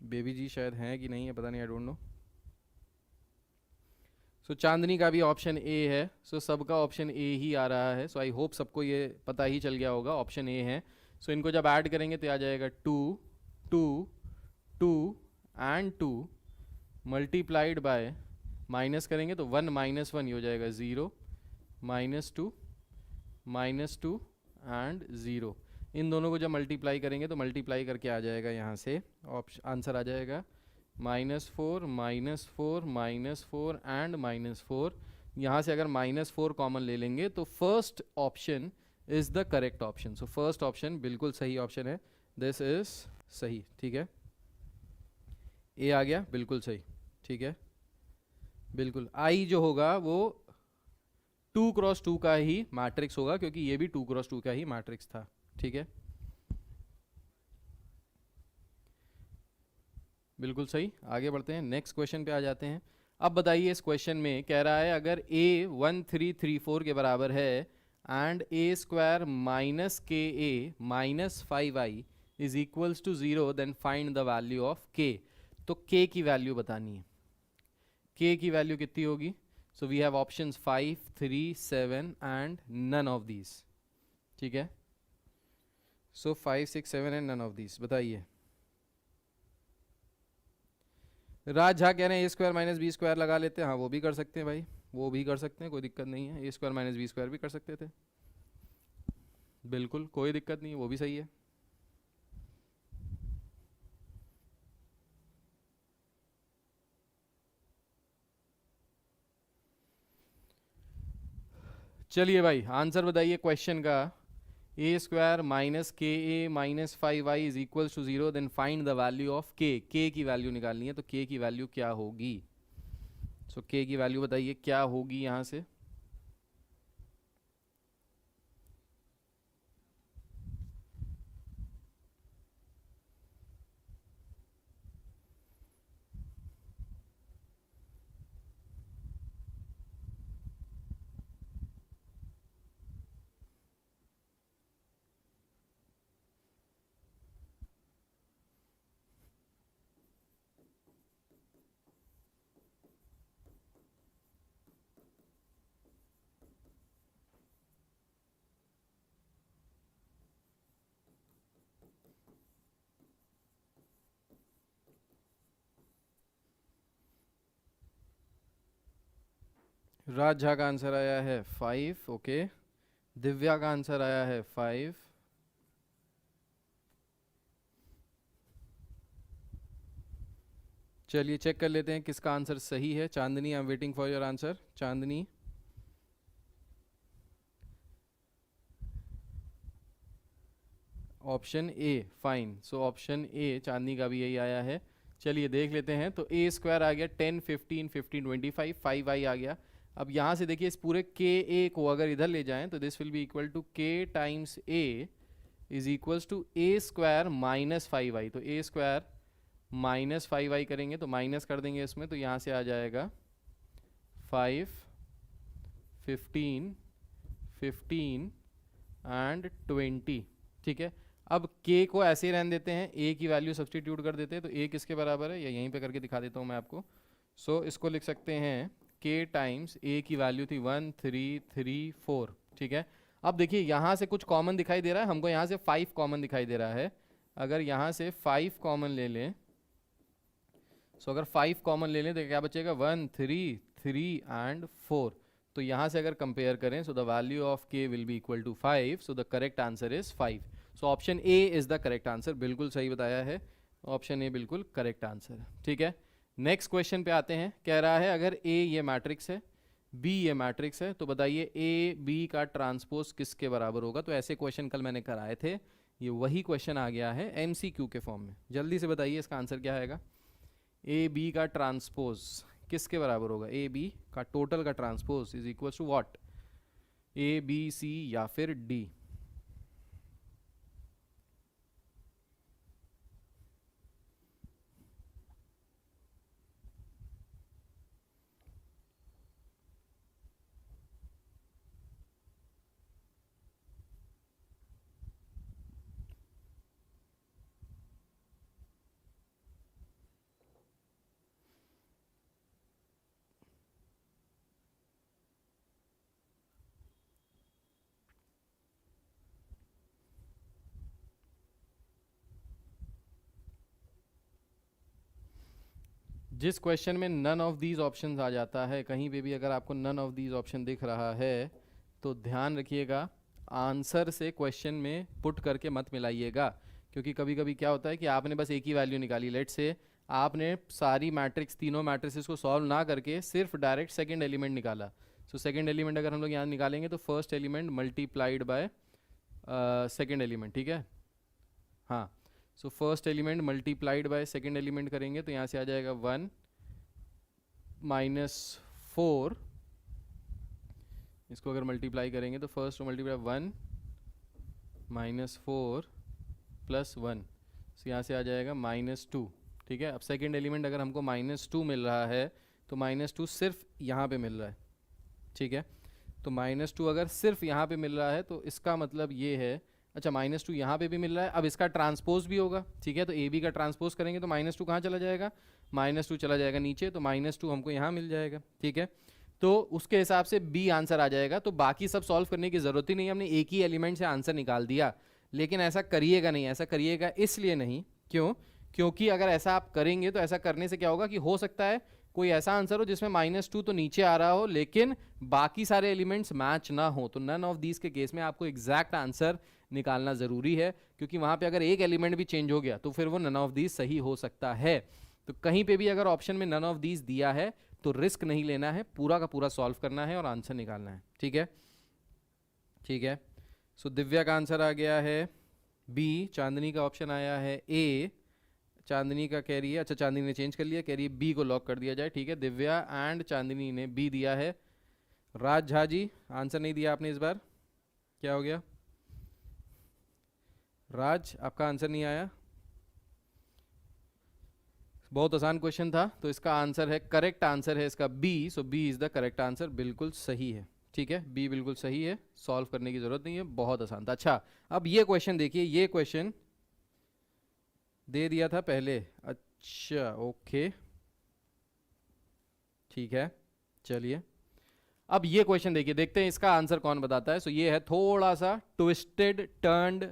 Baby ji शायद हैं कि नहीं है, पता नहीं, आई डोंट नो। सो चांदनी का भी ऑप्शन ए है। सो सबका ऑप्शन ए ही आ रहा है। सो आई होप सबको ये पता ही चल गया होगा, ऑप्शन ए है। सो इनको जब ऐड करेंगे तो आ जाएगा 2 2 2 एंड 2 मल्टीप्लाइड बाय, माइनस करेंगे तो 1 माइनस 1 हो जाएगा 0, -2 -2 एंड 0। इन दोनों को जब मल्टीप्लाई करेंगे तो मल्टीप्लाई करके आ जाएगा यहाँ से ऑप्शन, आंसर आ जाएगा -4 -4 -4 एंड -4। यहाँ से अगर -4 कॉमन ले लेंगे तो first option is the correct option. So first option बिल्कुल सही ऑप्शन है, दिस इज सही। ठीक है, ए आ गया बिल्कुल सही। ठीक है, बिल्कुल आई जो होगा वो 2 क्रॉस 2 का ही मैट्रिक्स होगा, क्योंकि ये भी 2 क्रॉस 2 का ही मैट्रिक्स था। ठीक है, बिल्कुल सही। आगे बढ़ते हैं, नेक्स्ट क्वेश्चन पे आ जाते हैं। अब बताइए, इस क्वेश्चन में कह रहा है अगर a 1334 के बराबर है and a square minus K A minus 5i is equals to 0, then find the value of k। तो k की वैल्यू बतानी है। k की वैल्यू कितनी होगी? So we have options 5 3 7 and none of these. ठीक है, so 5 6 7 and none of these, बताइए। राज झा कह रहे हैं A square minus B square लगा लेते हैं। हाँ, वो भी कर सकते हैं भाई, वो भी कर सकते हैं, कोई दिक्कत नहीं है। A square minus B square भी कर सकते थे, बिल्कुल कोई दिक्कत नहीं है, वो भी सही है। चलिए भाई, आंसर बताइए क्वेश्चन का। ए square minus K A minus 5i is equal to 0, then find the value of K. K की वैल्यू निकालनी है, तो के की वैल्यू क्या होगी? सो के की वैल्यू बताइए क्या होगी यहाँ से। राज झा का आंसर आया है 5, ओके। दिव्या का आंसर आया है 5। चलिए चेक कर लेते हैं किसका आंसर सही है। Chandni, I am waiting for your answer. Chandni, option A, fine. So option A Chandni का भी यही आया है। चलिए देख लेते हैं। तो ए स्क्वायर आ गया 10 15 15 25, 5i आ गया। अब यहाँ से देखिए, इस पूरे के ए को अगर इधर ले जाएं तो this will be equal to K times A is equals to A square minus 5i। तो ए स्क्वायर माइनस 5i करेंगे तो माइनस कर देंगे इसमें, तो यहाँ से आ जाएगा 5 15 15 एंड 20। ठीक है, अब k को ऐसे ही रहने देते हैं, a की वैल्यू सब्सटीट्यूट कर देते हैं। तो a किसके बराबर है, या यहीं पे करके दिखा देता हूँ मैं आपको। सो इसको लिख सकते हैं k टाइम्स a की वैल्यू थी 1 3 3 4। ठीक है, अब देखिए यहाँ से कुछ कॉमन दिखाई दे रहा है हमको, यहाँ से 5 कॉमन दिखाई दे रहा है। अगर यहाँ से 5 कॉमन ले लें, सो अगर 5 कॉमन ले लें तो क्या बचेगा, 1 3 3 एंड 4। तो यहाँ से अगर कंपेयर करें, so the value of k will be equal to 5। So the correct answer is 5। So option A is the correct answer, बिल्कुल सही बताया है। ऑप्शन ए बिल्कुल करेक्ट आंसर है। ठीक है, नेक्स्ट क्वेश्चन पे आते हैं। कह रहा है अगर ए ये मैट्रिक्स है, बी ये मैट्रिक्स है, तो बताइए ए बी का ट्रांसपोज किसके बराबर होगा। तो ऐसे क्वेश्चन कल मैंने कराए थे, ये वही क्वेश्चन आ गया है एमसीक्यू के फॉर्म में। जल्दी से बताइए इसका आंसर क्या आएगा। ए बी का ट्रांसपोज किसके बराबर होगा? ए बी का टोटल का transpose is equal to what, A B C या फिर डी। जिस क्वेश्चन में नन ऑफ दीज ऑप्शंस आ जाता है, कहीं पे भी अगर आपको नन ऑफ दीज ऑप्शन दिख रहा है तो ध्यान रखिएगा, आंसर से क्वेश्चन में पुट करके मत मिलाइएगा। क्योंकि कभी कभी क्या होता है कि आपने बस एक ही वैल्यू निकाली, लेट से आपने सारी मैट्रिक्स, तीनों मैट्रिसेस को सॉल्व ना करके सिर्फ डायरेक्ट सेकंड एलिमेंट निकाला। सो सेकंड एलिमेंट अगर हम लोग यहाँ निकालेंगे तो first element multiplied by second element, ठीक है। हाँ, so first element multiplied by second element करेंगे तो यहाँ से आ जाएगा 1 -4। इसको अगर मल्टीप्लाई करेंगे तो फर्स्ट मल्टीप्लाई 1 -4 + 1, तो यहाँ से आ जाएगा -2, ठीक है। अब सेकंड एलिमेंट अगर हमको -2 मिल रहा है तो -2 सिर्फ यहाँ पे मिल रहा है, ठीक है। तो -2 अगर सिर्फ यहाँ पे मिल रहा है तो इसका मतलब ये है, अच्छा -2 यहाँ पे भी मिल रहा है, अब इसका ट्रांसपोज भी होगा, ठीक है। तो ए बी का ट्रांसपोज करेंगे तो -2 कहाँ चला जाएगा, -2 चला जाएगा नीचे, तो -2 हमको यहाँ मिल जाएगा, ठीक है। तो उसके हिसाब से बी आंसर आ जाएगा। तो बाकी सब सॉल्व करने की ज़रूरत ही नहीं, हमने एक ही एलिमेंट से आंसर निकाल दिया। लेकिन ऐसा करिएगा नहीं, ऐसा करिएगा इसलिए नहीं, क्यों, क्योंकि अगर ऐसा आप करेंगे तो ऐसा करने से क्या होगा कि हो सकता है कोई ऐसा आंसर हो जिसमें -2 तो नीचे आ रहा हो लेकिन बाकी सारे एलिमेंट्स मैच ना हो। तो नन ऑफ दीज के केस में आपको एग्जैक्ट आंसर निकालना ज़रूरी है, क्योंकि वहाँ पे अगर एक एलिमेंट भी चेंज हो गया तो फिर वो नन ऑफ दीज सही हो सकता है। तो कहीं पे भी अगर ऑप्शन में नन ऑफ दीज दिया है तो रिस्क नहीं लेना है, पूरा का पूरा सॉल्व करना है और आंसर निकालना है, ठीक है, ठीक है। सो दिव्या का आंसर आ गया है बी, चांदनी का ऑप्शन आया है ए, चांदनी का कह रही है, अच्छा चांदनी ने चेंज कर लिया, कह रही है बी को लॉक कर दिया जाए, ठीक है। दिव्या एंड चांदनी ने बी दिया है। राज झा जी आंसर नहीं दिया आपने इस बार, क्या हो गया राज, आपका आंसर नहीं आया। बहुत आसान क्वेश्चन था, तो इसका आंसर है, करेक्ट आंसर है इसका B. So B is the correct answer, बिल्कुल सही है, ठीक है, बी बिल्कुल सही है, सॉल्व करने की जरूरत नहीं है, बहुत आसान था। अच्छा अब ये क्वेश्चन देखिए, ये क्वेश्चन दे दिया था पहले, अच्छा ओके ठीक है, चलिए अब ये क्वेश्चन देखिए, देखते हैं इसका आंसर कौन बताता है। सो ये है थोड़ा सा ट्विस्टेड टर्न्ड,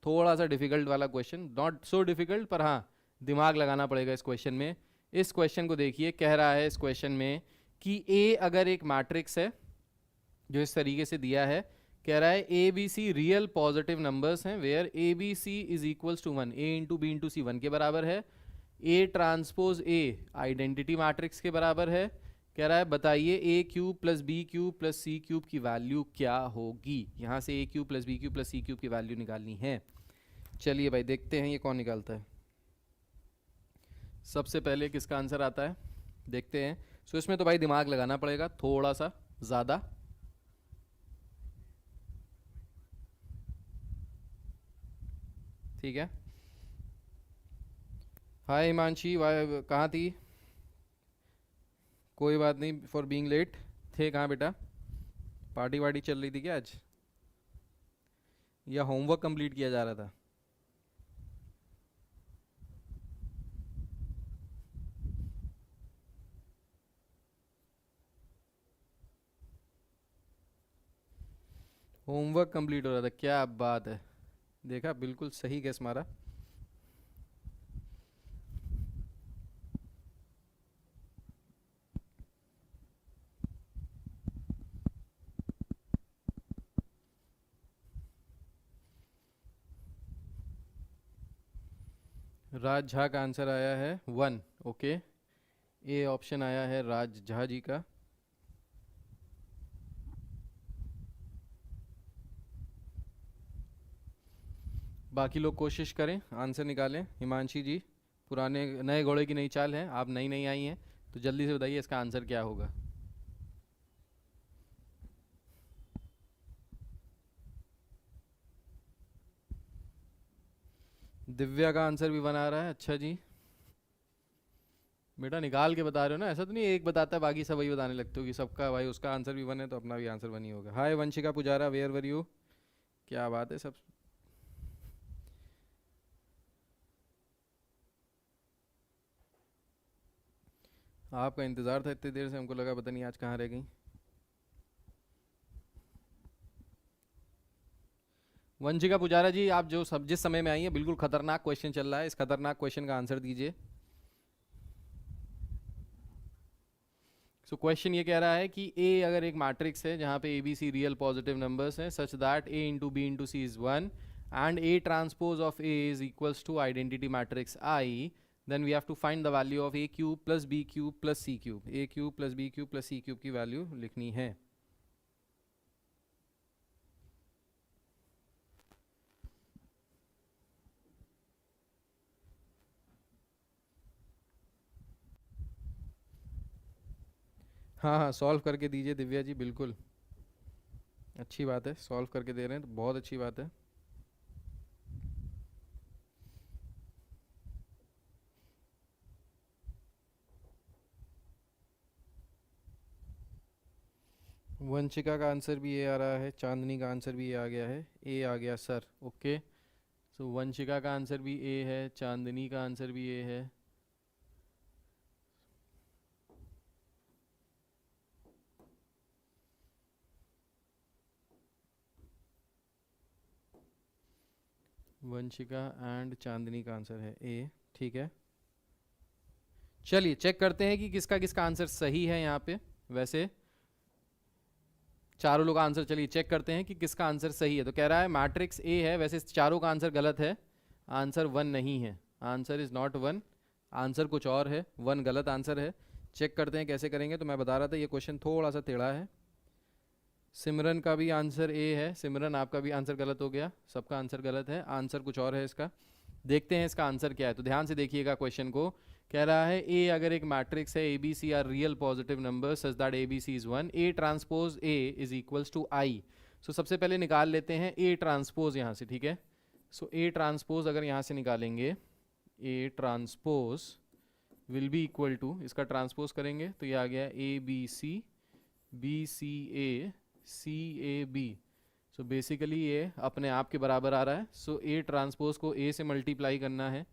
थोड़ा सा डिफिकल्ट वाला क्वेश्चन, नॉट सो डिफिकल्ट पर हाँ दिमाग लगाना पड़ेगा इस क्वेश्चन में। इस क्वेश्चन को देखिए, कह रहा है इस क्वेश्चन में कि ए अगर एक मैट्रिक्स है जो इस तरीके से दिया है, कह रहा है A B C real positive numbers हैं where A B C is equals to 1, A into B into C 1 के बराबर है, A transpose A identity matrix के बराबर है। कह रहा है बताइए A cube plus B cube plus C cube की वैल्यू क्या होगी। यहाँ से A cube plus B cube plus C cube की वैल्यू निकालनी है। चलिए भाई देखते हैं ये कौन निकालता है। सबसे पहले किसका आंसर आता है देखते हैं। सो इसमें तो भाई दिमाग लगाना पड़ेगा थोड़ा सा ज़्यादा। ठीक है, हाय हिमांशी, कहाँ थी? कोई बात नहीं, फॉर बीइंग लेट। थे कहाँ बेटा? पार्टी वार्टी चल रही थी क्या आज, या होमवर्क कंप्लीट किया जा रहा था? होमवर्क कंप्लीट हो रहा था, क्या बात है, देखा बिल्कुल सही गैस मारा। राज झा का आंसर आया है 1, ओके। ए ऑप्शन आया है राज झा जी का। बाकी लोग कोशिश करें आंसर निकालें। हिमांशी जी, पुराने नए घोड़े की नई चाल है, आप नई नई आई हैं तो जल्दी से बताइए इसका आंसर क्या होगा। दिव्या का आंसर भी बना रहा है, अच्छा जी। बेटा निकाल के बता रहे हो ना, ऐसा तो नहीं एक बताता है बाकी सब वही बताने लगते हो कि सबका भाई उसका आंसर भी बने तो अपना भी आंसर बनी होगा। Hi Vanshika Pujara, where were you, क्या बात है सब। आपका इंतज़ार था इतनी देर से, हमको लगा पता नहीं आज कहाँ रह गई। वंशिका पुजारा जी, आप जो सब जिस समय में आई हैं बिल्कुल खतरनाक क्वेश्चन चल रहा है, इस खतरनाक क्वेश्चन का आंसर दीजिए। सो क्वेश्चन ये कह रहा है कि ए अगर एक मैट्रिक्स है जहाँ पे A B C real positive numbers हैं such that A into B into C is 1 and A transpose of A is equals to identity matrix I, then we have to find the value of A cube plus B cube plus C cube. A cube plus B cube plus C cube की value लिखनी है. हाँ हाँ solve करके दीजिए दिव्या जी, बिल्कुल अच्छी बात है, सॉल्व करके दे रहे हैं तो बहुत अच्छी बात है. वंशिका का आंसर भी ये आ रहा है, चांदनी का आंसर भी ये आ गया है, ए आ गया सर. ओके, सो वंशिका का आंसर भी ए है, चांदनी का आंसर भी ए है. वंशिका एंड चांदनी का आंसर है ए. ठीक है, चलिए चेक करते हैं कि किसका किसका आंसर सही है यहाँ पे. वैसे चारों लोग आंसर, चलिए चेक करते हैं कि किसका आंसर सही है. तो कह रहा है मैट्रिक्स ए है, वैसे चारों का आंसर गलत है. आंसर 1 नहीं है, आंसर इज नॉट 1, आंसर कुछ और है. 1 गलत आंसर है. चेक करते हैं कैसे करेंगे. तो मैं बता रहा था ये क्वेश्चन थोड़ा सा टेढ़ा है. सिमरन का भी आंसर ए है. सिमरन आपका भी आंसर गलत हो गया, सबका आंसर गलत है, आंसर कुछ और है इसका. देखते हैं इसका आंसर क्या है. तो ध्यान से देखिएगा क्वेश्चन को. कह रहा है ए अगर एक मैट्रिक्स है, A B C are real positive number such that A B C is 1, A transpose A is equals to I. So सबसे पहले निकाल लेते हैं ए ट्रांसपोज यहाँ से. ठीक है, सो ए ट्रांसपोज अगर यहाँ से निकालेंगे, A transpose will be equal to, इसका ट्रांसपोज करेंगे तो ये आ गया A B C A B. So basically ये अपने आप के बराबर आ रहा है. सो ए ट्रांसपोज को ए से मल्टीप्लाई करना है.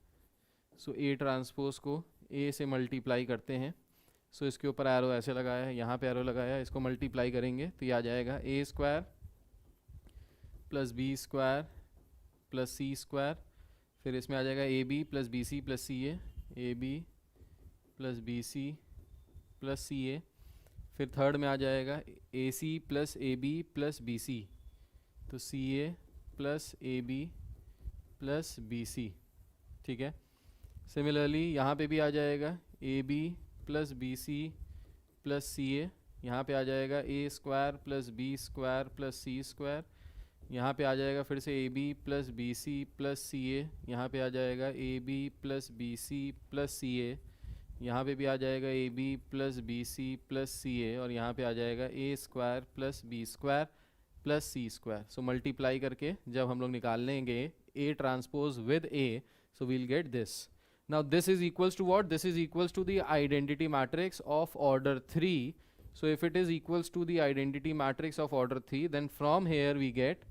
सो ए ट्रांसपोज को ए से मल्टीप्लाई करते हैं. सो इसके ऊपर एरो ऐसे लगाया है, यहाँ पे एरो लगाया है, इसको मल्टीप्लाई करेंगे तो ये आ जाएगा A square plus B square plus C square. फिर इसमें आ जाएगा A B plus B C plus C A B plus B C plus C A. फिर थर्ड में आ जाएगा A C plus A B plus B C, तो C A plus A B plus B C. ठीक है, similarly यहाँ पे भी आ जाएगा A B plus B C plus C A. यहाँ पे आ जाएगा A square plus B square plus C square. यहाँ पे आ जाएगा फिर से A B plus B C plus C A. यहाँ पे आ जाएगा A B plus B C plus C A. यहाँ पे भी आ जाएगा A B plus B C plus C A. और यहाँ पे आ जाएगा A square plus B square plus C square. So multiply करके जब हम लोग निकाल लेंगे A transpose with A, so we'll get this. Now this is equals to what? This is equals to the identity matrix of order 3. So if it is equals to the identity matrix of order 3, then from here we get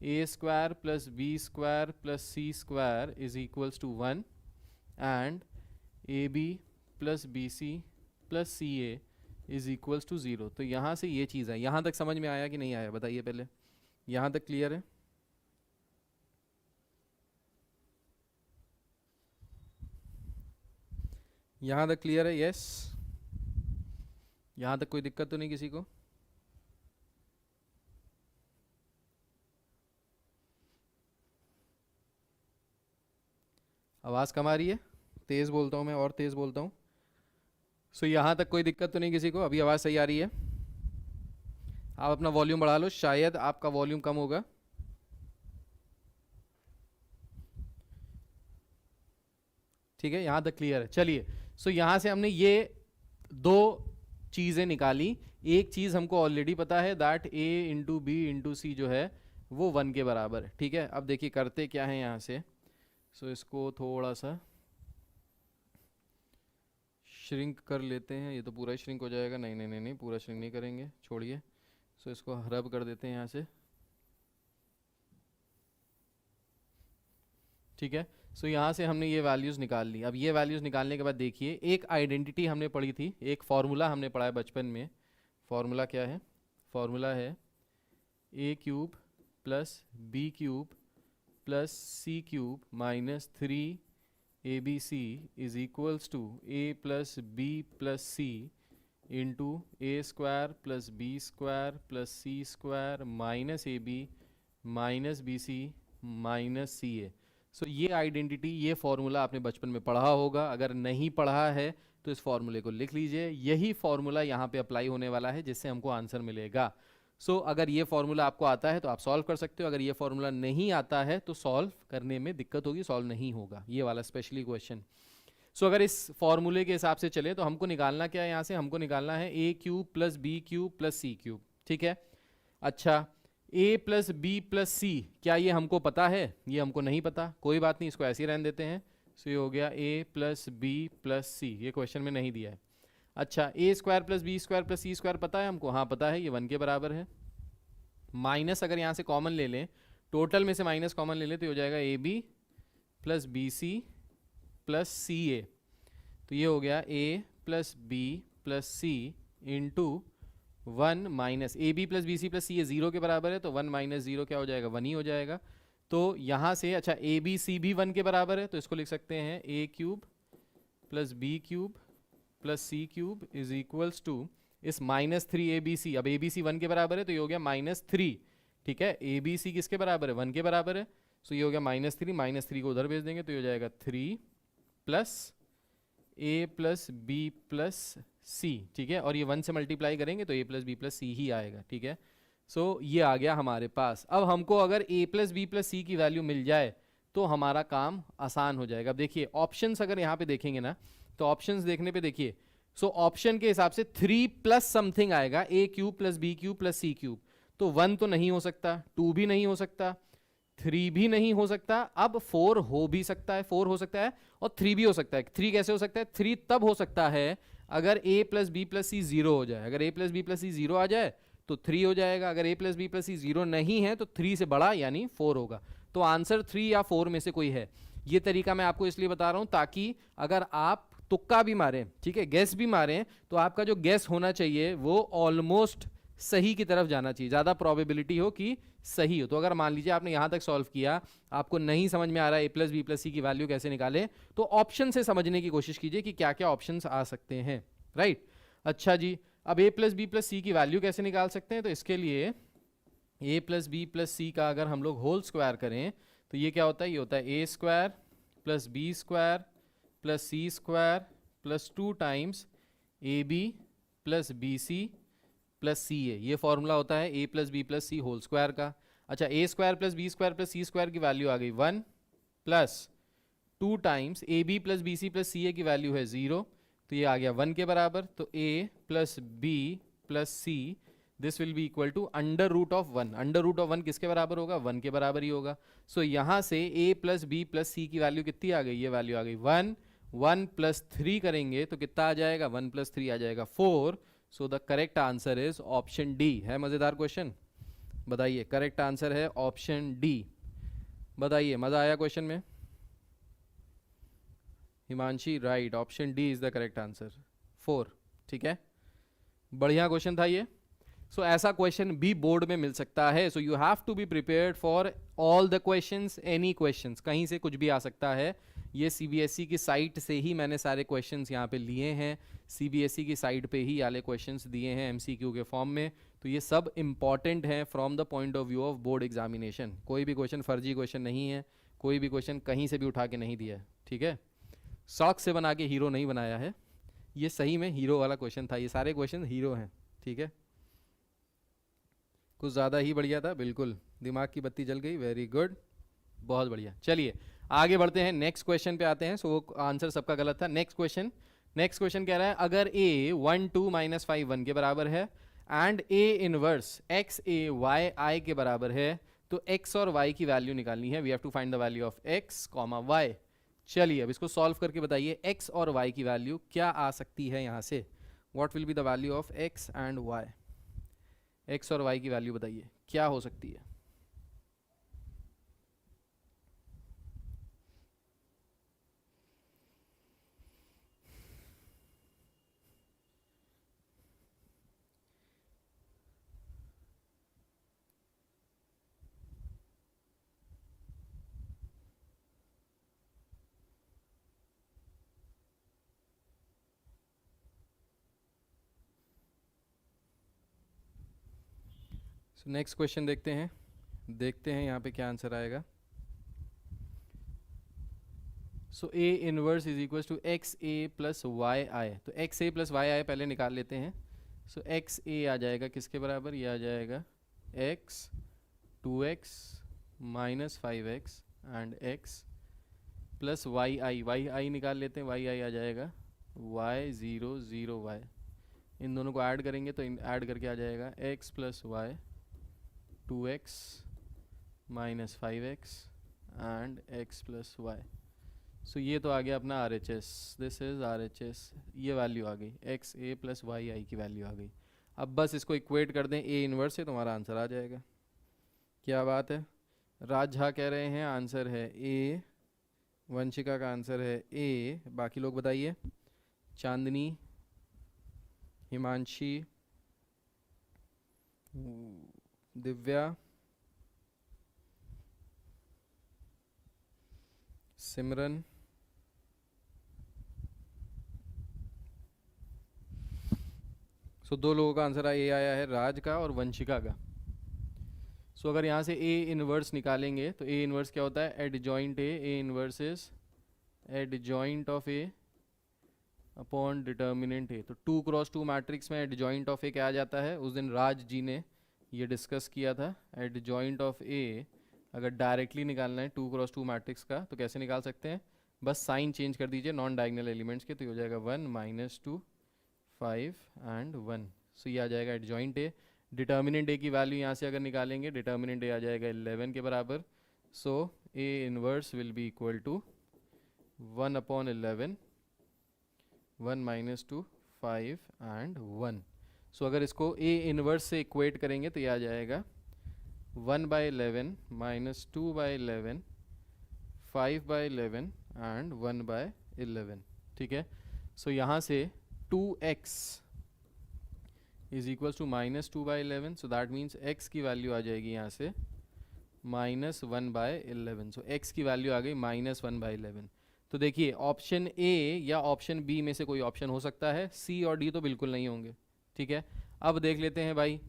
a square plus b square plus c square is equals to 1 and ab plus bc plus ca is equals to 0. तो यहाँ से ये चीज़ है. यहाँ तक समझ में आया कि नहीं आया बताइए पहले. यहाँ तक क्लियर है? यहाँ तक क्लियर है? यस, यहाँ तक कोई दिक्कत तो नहीं किसी को? आवाज़ कम आ रही है? तेज़ बोलता हूँ मैं, और तेज़ बोलता हूँ. सो यहाँ तक कोई दिक्कत तो नहीं किसी को? अभी आवाज़ सही आ रही है? आप अपना वॉल्यूम बढ़ा लो, शायद आपका वॉल्यूम कम होगा. ठीक है, यहाँ तक क्लियर है. चलिए, सो यहाँ से हमने ये दो चीज़ें निकाली. एक चीज़ हमको ऑलरेडी पता है that A into B into C जो है वो 1 के बराबर है. ठीक है, अब देखिए करते क्या है यहाँ से. सो इसको थोड़ा सा श्रिंक कर लेते हैं. ये तो पूरा श्रिंक हो जाएगा. नहीं नहीं नहीं नहीं, पूरा श्रिंक नहीं करेंगे, छोड़िए. सो इसको रब कर देते हैं यहाँ से. ठीक है, सो यहाँ से हमने ये वैल्यूज़ निकाल ली. अब ये वैल्यूज़ निकालने के बाद देखिए एक आइडेंटिटी हमने पढ़ी थी, एक फॉर्मूला हमने पढ़ा है बचपन में. फॉर्मूला क्या है? फॉर्मूला है A cube plus B cube plus C cube minus 3 A B C is equals to A plus B plus C into A square plus B square plus C square minus A B minus B C minus C A. So ये identity, ये formula आपने बचपन में पढ़ा होगा, अगर नहीं पढ़ा है तो इस फॉर्मूले को लिख लीजिए। यही फॉर्मूला यहाँ पे अप्लाई होने वाला है जिससे हमको आंसर मिलेगा। सो अगर ये फॉर्मूला आपको आता है तो आप सॉल्व कर सकते हो, अगर ये फॉर्मूला नहीं आता है तो सॉल्व करने में दिक्कत होगी, सॉल्व नहीं होगा ये वाला स्पेशली क्वेश्चन। सो अगर इस फॉर्मूले के हिसाब से चले तो हमको निकालना क्या है, यहाँ से हमको निकालना है A cube plus B cube plus C cube, ठीक है। अच्छा, A plus B plus C, क्या ये हमको पता है? ये हमको नहीं पता, कोई बात नहीं, इसको ऐसे ही रहने देते हैं। सो ये हो गया A plus B plus C, ये क्वेश्चन में नहीं दिया है। अच्छा, A square plus B square plus C square पता है हमको? हाँ पता है, ये 1 के बराबर है। माइनस अगर यहाँ से कॉमन ले लें, टोटल में से माइनस कॉमन ले लें तो हो जाएगा A B plus B C plus C A. तो ये हो गया A plus B plus C into 1 minus A B plus B C plus C A 0 के बराबर है, तो 1 माइनस 0 क्या हो जाएगा? 1 ही हो जाएगा। तो यहाँ से अच्छा ए बी सी भी 1 के बराबर है, तो इसको लिख सकते हैं A cube plus B cube plus C cube is equals to इस माइनस 3 ए बी सी। अब ए बी सी 1 के बराबर है तो ये हो गया -3, ठीक है। ए बी सी किसके बराबर है? 1 के बराबर है। सो ये हो गया -3 को उधर भेज देंगे तो ये हो जाएगा 3 प्लस ए प्लस बी प्लस सी, ठीक है। और ये 1 से मल्टीप्लाई करेंगे तो ए प्लस बी प्लस सी ही आएगा, ठीक है। सो ये आ गया हमारे पास। अब हमको अगर ए प्लस बी प्लस सी की वैल्यू मिल जाए तो हमारा काम आसान हो जाएगा। अब देखिए ऑप्शंस अगर यहाँ पे देखेंगे ना, तो ऑप्शंस देखने पे देखिए, सो ऑप्शन के हिसाब से 3 प्लस समथिंग आएगा, A cube plus B cube plus C cube. तो 1 तो नहीं हो सकता, 2 भी नहीं हो सकता, 3 भी नहीं हो सकता। अब 4 हो भी सकता है, 4 हो सकता है और 3 भी हो सकता है। 3 कैसे हो सकता है? 3 तब हो सकता है अगर a प्लस बी प्लस सी 0 हो जाए। अगर a प्लस बी प्लस सी 0 आ जाए तो 3 हो जाएगा। अगर a प्लस बी प्लस सी 0 नहीं है तो 3 से बड़ा यानी 4 होगा। तो आंसर 3 या 4 में से कोई है। ये तरीका मैं आपको इसलिए बता रहा हूं ताकि अगर आप तुक्का भी मारें, ठीक है, गैस भी मारें, तो आपका जो गैस होना चाहिए वो ऑलमोस्ट सही की तरफ जाना चाहिए, ज़्यादा प्रोबेबिलिटी हो कि सही हो। तो अगर मान लीजिए आपने यहाँ तक सॉल्व किया, आपको नहीं समझ में आ रहा है ए प्लस बी प्लस सी की वैल्यू कैसे निकालें, तो ऑप्शन से समझने की कोशिश कीजिए कि क्या क्या ऑप्शंस आ सकते हैं, राइट। अच्छा जी, अब ए प्लस बी प्लस सी की वैल्यू कैसे निकाल सकते हैं? तो इसके लिए ए प्लस बी प्लस सी का अगर हम लोग होल स्क्वायर करें तो ये क्या होता है? ये होता है A square plus B square plus C square plus 2 times A B plus B C plus C A. ये फॉर्मूला होता है A plus B plus C whole square का। अच्छा, A square plus B square plus C square की value आ गई 1 plus 2 times A B plus B C plus C A की value है 0, तो ये आ गया 1 के बराबर। तो A plus B plus C this will be equal to under root of 1। Under root of 1 किसके बराबर होगा? 1 के बराबर ही होगा। सो यहाँ से ए प्लस बी प्लस सी की वैल्यू कितनी आ गई? ये वैल्यू आ गई 1। 1 प्लस 3 करेंगे तो कितना आ जाएगा? 1 प्लस 3 आ जाएगा 4। So the correct answer is option D. है मजेदार क्वेश्चन? बताइए, करेक्ट आंसर है ऑप्शन डी। बताइए, मजा आया क्वेश्चन में? Himanshi, right, option D is the correct answer 4, ठीक है, बढ़िया क्वेश्चन था ये। सो ऐसा क्वेश्चन भी बोर्ड में मिल सकता है। So you have to be prepared for all the questions, any questions, कहीं से कुछ भी आ सकता है। ये सीबीएसई की साइट से ही मैंने सारे क्वेश्चंस यहाँ पे लिए हैं, सीबीएसई की साइट पे ही वाले क्वेश्चंस दिए हैं एमसीक्यू के फॉर्म में। तो ये सब इंपॉर्टेंट हैं from the point of view of board examination. कोई भी क्वेश्चन फर्जी क्वेश्चन नहीं है, कोई भी क्वेश्चन कहीं से भी उठा के नहीं दिया है, ठीक है। शौक से बना के हीरो नहीं बनाया है, ये सही में हीरो वाला क्वेश्चन था। ये सारे क्वेश्चन हीरो हैं, ठीक है, कुछ ज़्यादा ही बढ़िया था, बिल्कुल दिमाग की बत्ती जल गई, वेरी गुड, बहुत बढ़िया। चलिए आगे बढ़ते हैं, नेक्स्ट क्वेश्चन पे आते हैं। सो आंसर सबका गलत था। नेक्स्ट क्वेश्चन कह रहा है अगर a 1 2 - 5 1 के बराबर है and a inverse x a y i के बराबर है, तो x और y की वैल्यू निकालनी है। We have to find the value of x, y। चलिए अब इसको सॉल्व करके बताइए x और y की वैल्यू क्या आ सकती है यहाँ से। What will be the value of x and y? x और y की वैल्यू बताइए क्या हो सकती है। सो नेक्स्ट क्वेश्चन देखते हैं यहाँ पे क्या आंसर आएगा। So A inverse is equal to X A plus Y I. तो X A plus Y I पहले निकाल लेते हैं। सो एक्स ए आ जाएगा किसके बराबर, ये आ जाएगा X 2x minus 5x and x plus Y I निकाल लेते हैं। वाई आई आ जाएगा y 0 0 y। इन दोनों को ऐड करेंगे तो ऐड करके आ जाएगा x plus Y 2x minus 5x and x plus Y. So ये तो आ गया अपना R H S, this is R H S. ये वैल्यू आ गई X A plus Y I की वैल्यू आ गई। अब बस इसको इक्वेट कर दें ए इनवर्स से, तुम्हारा आंसर आ जाएगा। क्या बात है, राज झा कह रहे हैं आंसर है ए, वंशिका का आंसर है ए, बाकी लोग बताइए। चांदनी, हिमांशी, दिव्या, सिमरन, सो दो लोगों का आंसर ए आया है, राज का और वंशिका का। सो अगर यहाँ से ए इनवर्स निकालेंगे तो ए इनवर्स क्या होता है, adjoint A inverse is adjoint of A upon determinant A. तो 2 क्रॉस 2 मैट्रिक्स में एडजॉइंट ऑफ ए क्या आ जाता है, उस दिन राज जी ने ये डिस्कस किया था। एडजॉइंट ऑफ ए अगर डायरेक्टली निकालना है 2 क्रॉस 2 मैट्रिक्स का तो कैसे निकाल सकते हैं, बस साइन चेंज कर दीजिए नॉन डायगोनल एलिमेंट्स के, तो ये हो जाएगा 1 माइनस 2 5 एंड 1। सो ये आ जाएगा एडजॉइंट ए। डिटर्मिनेंट ए की वैल्यू यहाँ से अगर निकालेंगे, डिटर्मिनेंट ए आ जाएगा 11 के बराबर। So A inverse will be equal to 1 upon 11, 1 minus 2 5 and 1। So अगर इसको ए इनवर्स से इक्वेट करेंगे तो ये आ जाएगा 1 by 11 minus 2 by 11, 5 by 11 and 1 by 11। ठीक है, सो यहाँ से 2x is equal to minus 2 by 11। So that means x की वैल्यू आ जाएगी यहाँ से माइनस 1 बाई 11। सो x की वैल्यू आ गई माइनस 1 बाई 11। तो देखिए ऑप्शन ए या ऑप्शन बी में से कोई ऑप्शन हो सकता है, सी और डी तो बिल्कुल नहीं होंगे। ठीक है, अब देख लेते हैं भाई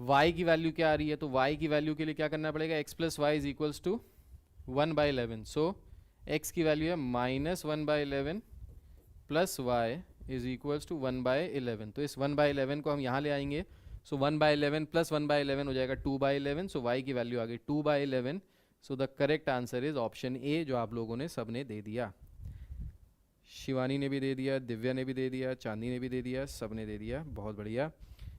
y की वैल्यू क्या आ रही है। तो y की वैल्यू के लिए क्या करना पड़ेगा, x plus Y is equals to 1 by 11। So x की वैल्यू है minus 1 by 11 plus Y is equals to 1 by 11। तो इस 1 बाई 11 को हम यहाँ ले आएंगे। सो 1 बाई 11 प्लस 1 बाई 11 हो जाएगा 2 बाई 11। सो y की वैल्यू आ गई 2 by 11। So the correct answer is option A, जो आप लोगों ने सब ने दे दिया। शिवानी ने भी दे दिया, दिव्या ने भी दे दिया, चांदी ने भी दे दिया, सब ने दे दिया, बहुत बढ़िया।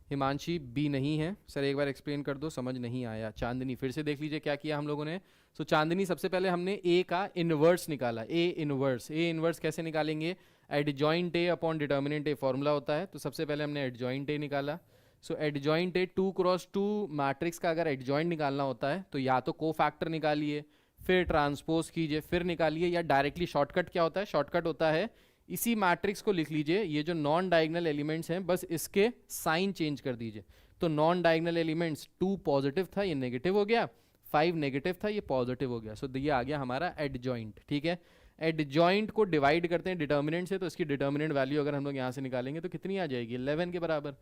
हिमांशी बी नहीं है, सर एक बार एक्सप्लेन कर दो, समझ नहीं आया। चांदनी फिर से देख लीजिए क्या किया हम लोगों ने। सो चांदनी सबसे पहले हमने ए का इनवर्स निकाला। ए इनवर्स कैसे निकालेंगे, adjoint A upon determinant a formula होता है। तो सबसे पहले हमने एडजॉइंट ए निकाला। सो एडजॉइंट ए 2 क्रॉस 2 मैट्रिक्स का अगर एडजॉइंट निकालना होता है तो या तो को फैक्टर निकालिए, फिर ट्रांसपोज कीजिए, फिर निकालिए, या डायरेक्टली शॉर्टकट क्या होता है, शॉर्टकट होता है इसी मैट्रिक्स को लिख लीजिए, ये जो नॉन डायगोनल एलिमेंट्स हैं बस इसके साइन चेंज कर दीजिए। तो नॉन डायगोनल एलिमेंट्स 2 पॉजिटिव था, ये नेगेटिव हो गया, 5 नेगेटिव था, ये पॉजिटिव हो गया। सो ये आ गया हमारा एडजॉइंट। ठीक है, एडजॉइंट को डिवाइड करते हैं डिटर्मिनेंट से, तो इसकी डिटर्मिनेंट वैल्यू अगर हम लोग यहाँ से निकालेंगे तो कितनी आ जाएगी, 11 के बराबर।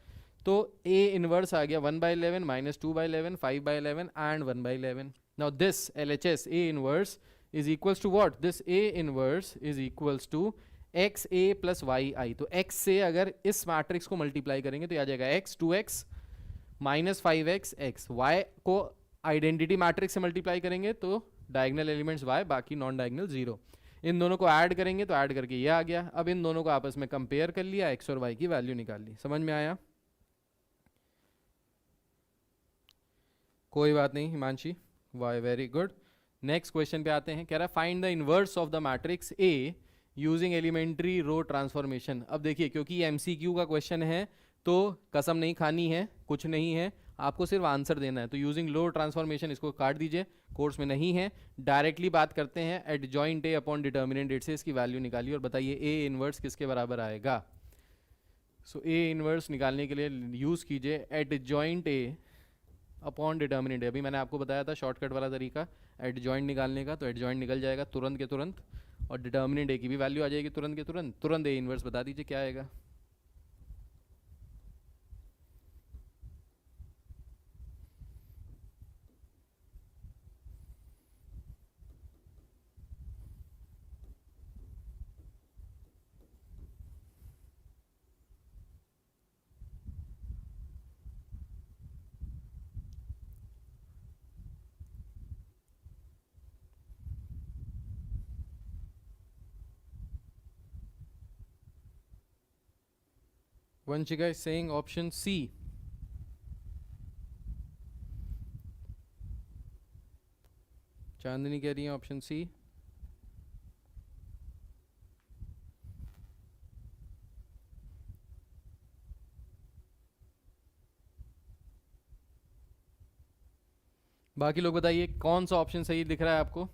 तो ए इनवर्स आ गया 1 by 11 minus 2 by 11, 5 by 11 and 1 by 11। Now this LHS A inverse is equals to what, this A inverse is equals to X A plus Y I. तो x से अगर इस मैट्रिक्स को मल्टीप्लाई करेंगे तो आ जाएगा x 2x minus 5x x। y को identity matrix से मल्टीप्लाई करेंगे तो डायगोनल एलिमेंट्स y, बाकी नॉन डायगोनल 0। इन दोनों को ऐड करेंगे तो ऐड करके ये आ गया। अब इन दोनों को आपस में कंपेयर कर लिया, x और y की वैल्यू निकाल ली। समझ में आया, कोई बात नहीं Himanshi, Y very good. Next question पे आते हैं, कह रहा है find the inverse of the matrix A using elementary row transformation. अब देखिए क्योंकि MCQ का क्वेश्चन है तो कसम नहीं खानी है, कुछ नहीं है, आपको सिर्फ आंसर देना है। तो यूजिंग रो ट्रांसफॉर्मेशन इसको काट दीजिए, कोर्स में नहीं है। डायरेक्टली बात करते हैं, एडजॉइंट ए अपॉन डिटर्मिनेंट ए से इसकी वैल्यू निकालिए और बताइए ए इनवर्स किसके बराबर आएगा। सो ए इनवर्स निकालने के लिए यूज़ कीजिए एडजॉइंट ए अपॉन डिटर्मिनेंट ए। अभी मैंने आपको बताया था शॉर्टकट वाला तरीका एडजॉइंट निकालने का, तो एडजॉइंट निकल जाएगा तुरंत के तुरंत, और डिटर्मिनेंट ए की भी वैल्यू आ जाएगी तुरंत के तुरंत। तुरंत ए इनवर्स बता दीजिए क्या आएगा। Vanchika is saying option C. चांदनी कह रही है ऑप्शन सी. बाकी लोग बताइए कौन सा ऑप्शन सही दिख रहा है आपको.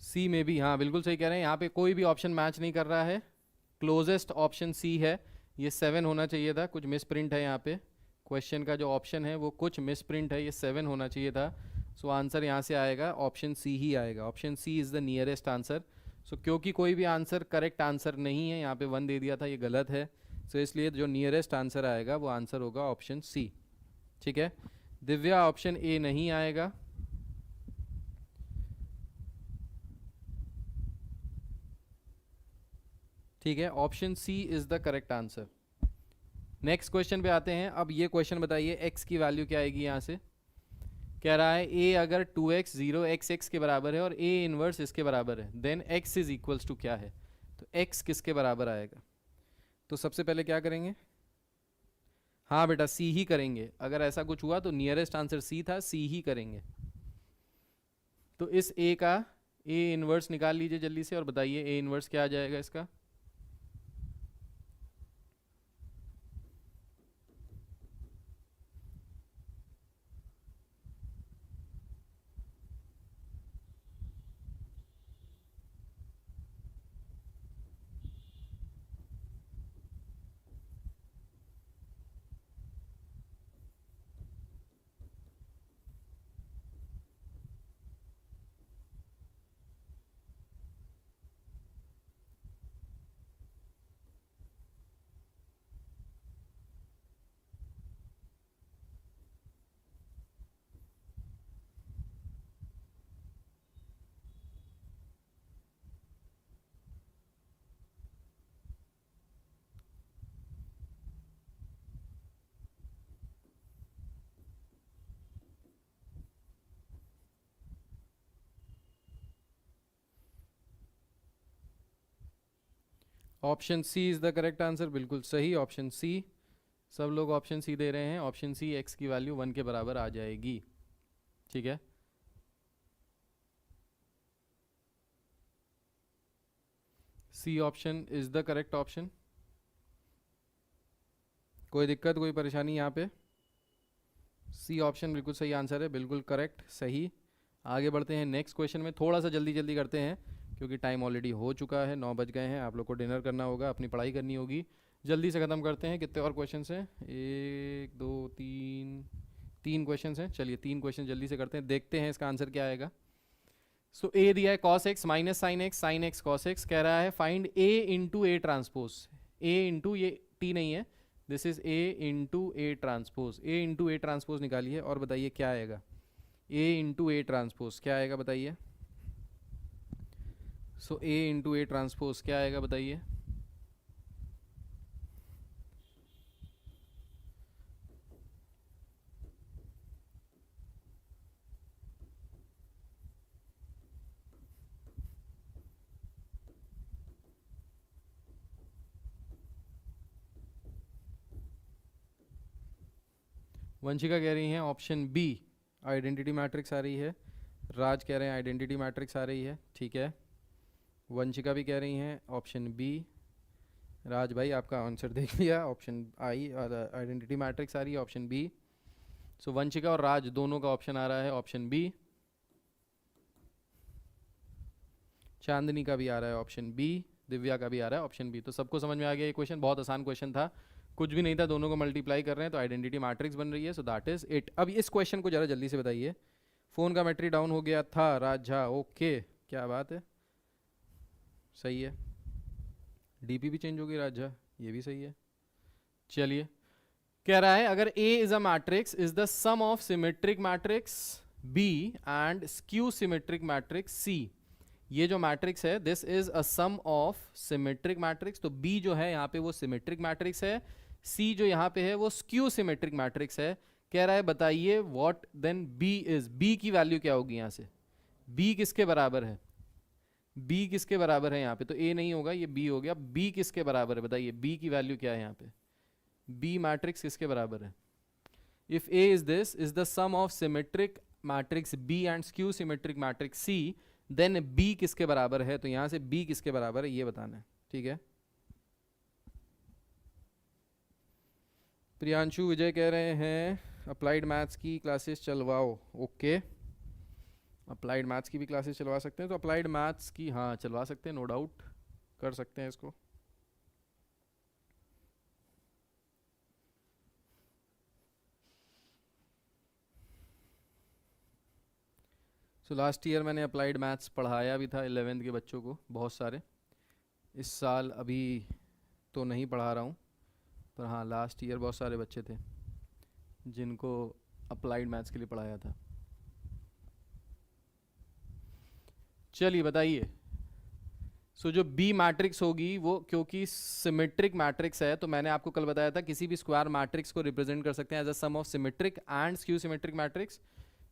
सी में भी, हाँ बिल्कुल सही कह रहे हैं. यहाँ पे कोई भी ऑप्शन मैच नहीं कर रहा है. क्लोजेस्ट ऑप्शन सी है. ये 7 होना चाहिए था, कुछ मिस प्रिंट है यहाँ पे. क्वेश्चन का जो ऑप्शन है वो कुछ मिस प्रिंट है, ये 7 होना चाहिए था. सो आंसर यहाँ से आएगा ऑप्शन सी ही आएगा. Option C is the nearest answer. So क्योंकि कोई भी आंसर करेक्ट आंसर नहीं है, यहाँ पे 1 दे दिया था, ये गलत है. सो इसलिए जो नियरेस्ट आंसर आएगा वो आंसर होगा ऑप्शन सी. ठीक है. दिव्या ऑप्शन ए नहीं आएगा. ठीक है, option C is the correct answer. Next question पे आते हैं. अब ये क्वेश्चन बताइए एक्स की वैल्यू क्या आएगी. यहाँ से कह रहा है ए अगर 2x 0x के बराबर है और ए इनवर्स इसके बराबर है, then x is equals to क्या है. तो x किसके बराबर आएगा. तो सबसे पहले क्या करेंगे. हाँ बेटा सी ही करेंगे. अगर ऐसा कुछ हुआ तो नियरेस्ट आंसर सी था, सी ही करेंगे. तो इस ए का ए इनवर्स निकाल लीजिए जल्दी से और बताइए ए इनवर्स क्या आ जाएगा इसका. Option C is the correct answer. बिल्कुल सही, ऑप्शन सी. सब लोग ऑप्शन सी दे रहे हैं. ऑप्शन सी, एक्स की वैल्यू 1 के बराबर आ जाएगी. ठीक है. C option is the correct option. कोई दिक्कत कोई परेशानी यहाँ पे. सी ऑप्शन बिल्कुल सही आंसर है, बिल्कुल करेक्ट सही. आगे बढ़ते हैं नेक्स्ट क्वेश्चन में. थोड़ा सा जल्दी जल्दी करते हैं क्योंकि टाइम ऑलरेडी हो चुका है, 9 बज गए हैं. आप लोग को डिनर करना होगा, अपनी पढ़ाई करनी होगी. जल्दी से ख़त्म करते हैं. कितने और क्वेश्चन हैं. 1 2 3 क्वेश्चन हैं. चलिए 3 क्वेश्चन जल्दी से करते हैं, देखते हैं इसका आंसर क्या आएगा. सो ए दिया है cos x minus sine x cos x. कह रहा है find a into A transpose. a into, ये t नहीं है, this is a into A transpose. a into A transpose निकालिए और बताइए क्या आएगा. a इंटू ए ट्रांसपोज क्या आएगा बताइए. सो a इंटू ए ट्रांसपोज क्या आएगा बताइए. वंशिका कह रही हैं ऑप्शन बी आइडेंटिटी मैट्रिक्स आ रही है. राज कह रहे हैं आइडेंटिटी मैट्रिक्स आ रही है. ठीक है. वंशिका भी कह रही हैं ऑप्शन बी. राज भाई आपका आंसर देख लिया, ऑप्शन आई आइडेंटिटी मैट्रिक्स आ रही है, ऑप्शन बी. सो वंशिका और राज दोनों का ऑप्शन आ रहा है ऑप्शन बी. चांदनी का भी आ रहा है ऑप्शन बी. दिव्या का भी आ रहा है ऑप्शन बी. तो सबको समझ में आ गया. ये क्वेश्चन बहुत आसान क्वेश्चन था, कुछ भी नहीं था, दोनों को मल्टीप्लाई कर रहे हैं तो आइडेंटिटी मैट्रिक्स बन रही है. So that is it. अब इस क्वेश्चन को जरा जल्दी से बताइए. फ़ोन का बैटरी डाउन हो गया था राज झा. ओके, क्या बात है, सही है. डीपी भी चेंज हो गई राज झा, ये भी सही है. चलिए, कह रहा है अगर A is a matrix is the sum of symmetric matrix B and skew symmetric matrix C. ये जो मैट्रिक्स है this is a sum of symmetric matrix. तो B जो है यहाँ पे वो सिमेट्रिक मैट्रिक्स है, C जो यहाँ पे है वो स्क्यू सिमेट्रिक मैट्रिक्स है. कह रहा है बताइए what then B is, B की वैल्यू क्या होगी यहाँ से, बी किसके बराबर है, बी किसके बराबर है यहाँ पे, तो ए नहीं होगा ये बी हो गया, बी किसके बराबर है बताइए, बी की वैल्यू क्या है यहाँ पे, बी मैट्रिक्स किसके बराबर है, if A is this is the sum of symmetric matrix B and skew symmetric matrix C, then B किसके बराबर है, तो यहां से बी किसके बराबर है ये बताना है, ठीक है। प्रियांशु विजय कह रहे हैं अप्लाइड मैथ्स की क्लासेस चलवाओ, ओके अप्लाइड मैथ्स की भी क्लासेस चलवा सकते हैं, तो अप्लाइड मैथ्स की हाँ चलवा सकते हैं, नो डाउट कर सकते हैं इसको। सो लास्ट ईयर मैंने अप्लाइड मैथ्स पढ़ाया भी था 11th के बच्चों को बहुत सारे, इस साल अभी तो नहीं पढ़ा रहा हूँ, पर हाँ लास्ट ईयर बहुत सारे बच्चे थे जिनको अप्लाइड मैथ्स के लिए पढ़ाया था। चलिए बताइए, सो जो बी मैट्रिक्स होगी वो क्योंकि सिमेट्रिक मैट्रिक्स है, तो मैंने आपको कल बताया था किसी भी स्क्वायर मैट्रिक्स को रिप्रेजेंट कर सकते हैं as a sum of symmetric and skew symmetric matrix.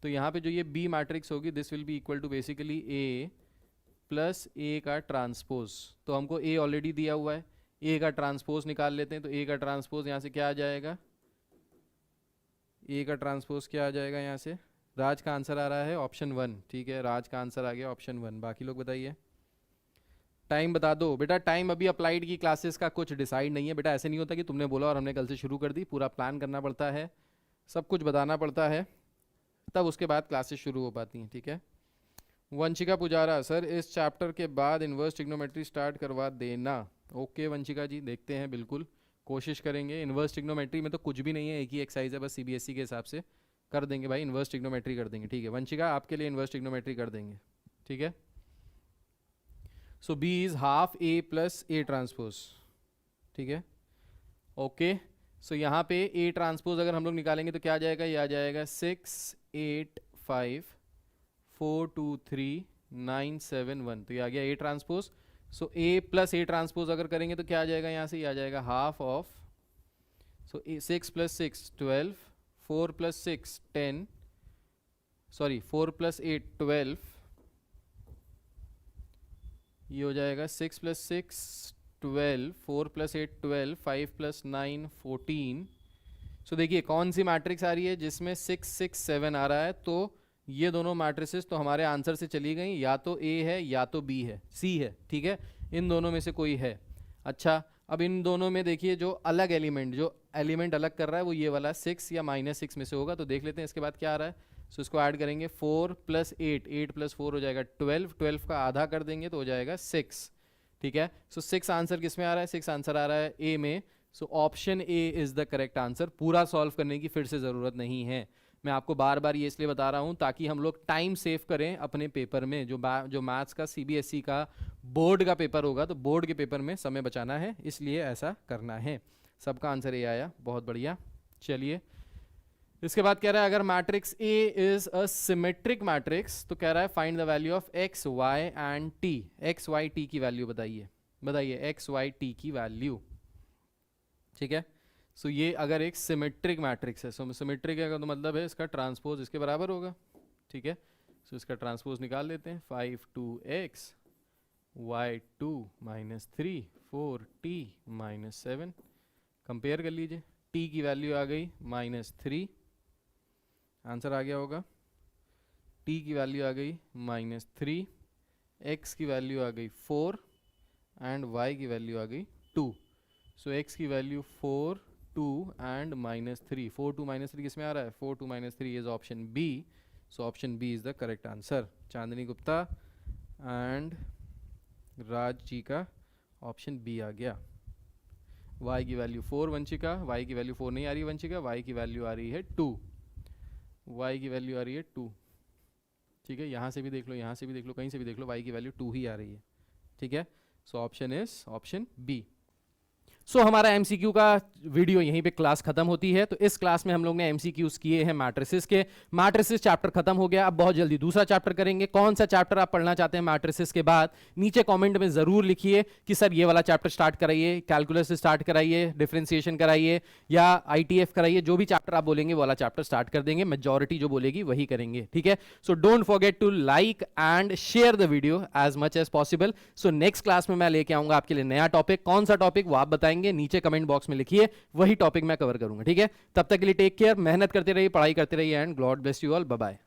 तो यहाँ पे जो ये बी मैट्रिक्स होगी this will be equal to basically A plus A का ट्रांसपोज, तो हमको ए ऑलरेडी दिया हुआ है, ए का ट्रांसपोज निकाल लेते हैं, तो ए का ट्रांसपोज यहाँ से क्या आ जाएगा, ए का ट्रांसपोज क्या आ जाएगा यहाँ से, राज का आंसर आ रहा है ऑप्शन 1, ठीक है राज का आंसर आ गया ऑप्शन 1, बाकी लोग बताइए टाइम बता दो बेटा, टाइम अभी अप्लाइड की क्लासेस का कुछ डिसाइड नहीं है बेटा, ऐसे नहीं होता कि तुमने बोला और हमने कल से शुरू कर दी, पूरा प्लान करना पड़ता है, सब कुछ बताना पड़ता है, तब उसके बाद क्लासेस शुरू हो पाती हैं, ठीक है। वंशिका पुजारा सर इस चैप्टर के बाद इन्वर्स ट्रिग्नोमेट्री स्टार्ट करवा देना, ओके वंशिका जी देखते हैं, बिल्कुल कोशिश करेंगे। इन्वर्स ट्रिग्नोमेट्री में तो कुछ भी नहीं है, एक ही एक्सरसाइज है बस, सीबीएसई के हिसाब से कर देंगे भाई, इन्वर्स ट्रिग्नोमेट्री कर देंगे, ठीक है वंशिका आपके लिए इन्वर्स ट्रिग्नोमेट्री कर देंगे, ठीक है। So B is half A plus A transpose, ठीक है ओके। सो यहाँ पे ए ट्रांसपोज अगर हम लोग निकालेंगे तो क्या आ जाएगा, ये आ जाएगा 6 8 5 4 2 3 9 7 1, तो ये आ गया A transpose. So A plus A transpose अगर करेंगे तो क्या आ जाएगा यहाँ से, ये आ जाएगा half of, so 6 plus 6 12, 4 plus 6 10, sorry 4 plus 8 12, ये हो जाएगा 6 प्लस 6 12, 4 प्लस 8 12, 5 प्लस 9 14। सो देखिए कौन सी मैट्रिक्स आ रही है जिसमें 6 6 7 आ रहा है, तो ये दोनों मैट्रिसेस तो हमारे आंसर से चली गई, या तो ए है या तो बी है, सी है, ठीक है इन दोनों में से कोई है। अच्छा अब इन दोनों में देखिए जो अलग एलिमेंट, जो एलिमेंट अलग कर रहा है वो ये वाला 6 या -6 में से होगा, तो देख लेते हैं इसके बाद क्या आ रहा है। सो इसको ऐड करेंगे 4 प्लस 8, 8 प्लस 4 हो जाएगा 12, 12 का आधा कर देंगे तो हो जाएगा 6, ठीक है। सो 6 आंसर किस में आ रहा है, 6 आंसर आ रहा है ए में, सो option A is the correct answer. पूरा सॉल्व करने की फिर से ज़रूरत नहीं है, मैं आपको बार बार ये इसलिए बता रहा हूँ ताकि हम लोग टाइम सेव करें अपने पेपर में, जो मैथ्स का सीबीएसई का बोर्ड का पेपर होगा तो बोर्ड के पेपर में समय बचाना है, इसलिए ऐसा करना है। सबका आंसर ए आया, बहुत बढ़िया। चलिए इसके बाद कह रहा है अगर matrix A is a symmetric matrix, तो कह रहा है find the value of X Y and T, X Y T की वैल्यू बताइए, बताइए एक्स वाई टी की वैल्यू, ठीक है। सो ये अगर एक सिमेट्रिक मैट्रिक्स है, सो सिमेट्रिक है तो मतलब है इसका ट्रांसपोज इसके बराबर होगा, ठीक है। सो इसका ट्रांसपोज निकाल लेते हैं, 5 2x y2 -3 4t -7, कंपेयर कर लीजिए, t की वैल्यू आ गई -3, आंसर आ गया होगा, t की वैल्यू आ गई -3, x की वैल्यू आ गई 4 एंड y की वैल्यू आ गई 2। सो x की वैल्यू 4 2 एंड -3, 4 2 -3 किस में आ रहा है, 4 2 -3 is option B, so option B is the correct answer. Chandni Gupta and Raj ji का ऑप्शन बी आ गया। y की वैल्यू 4 वंशिका, y की वैल्यू 4 नहीं आ रही वंशिका, y की वैल्यू आ रही है 2, y की वैल्यू आ रही है 2, ठीक है। यहाँ से भी देख लो, यहाँ से भी देख लो, कहीं से भी देख लो, y की वैल्यू 2 ही आ रही है, ठीक है। So option is option B. So हमारा एमसीक्यू का वीडियो यहीं पे क्लास खत्म होती है। तो इस क्लास में हम लोग ने एमसीक्यूज किए हैं मैट्रिसेस के। मैट्रिसेस चैप्टर खत्म हो गया, अब बहुत जल्दी दूसरा चैप्टर करेंगे। कौन सा चैप्टर आप पढ़ना चाहते हैं मैट्रिसेस के बाद, नीचे कमेंट में जरूर लिखिए कि सर ये वाला चैप्टर स्टार्ट कराइए, कैलकुलस से स्टार्ट कराइए, डिफरेंशिएशन कराइए या आईटीएफ कराइए। जो भी चैप्टर आप बोलेंगे वो वाला चैप्टर स्टार्ट कर देंगे, मेजॉरिटी जो बोलेगी वही करेंगे, ठीक है। So don't forget to like and share the video as much as possible. So next class में मैं लेके आऊंगा आपके लिए नया टॉपिक। कौन सा टॉपिक वो आप बताएंगे, नीचे कमेंट बॉक्स में लिखिए, वही टॉपिक मैं कवर करूंगा, ठीक है। तब तक के लिए टेक केयर, मेहनत करते रहिए, पढ़ाई करते रहिए and God bless you all, bye bye.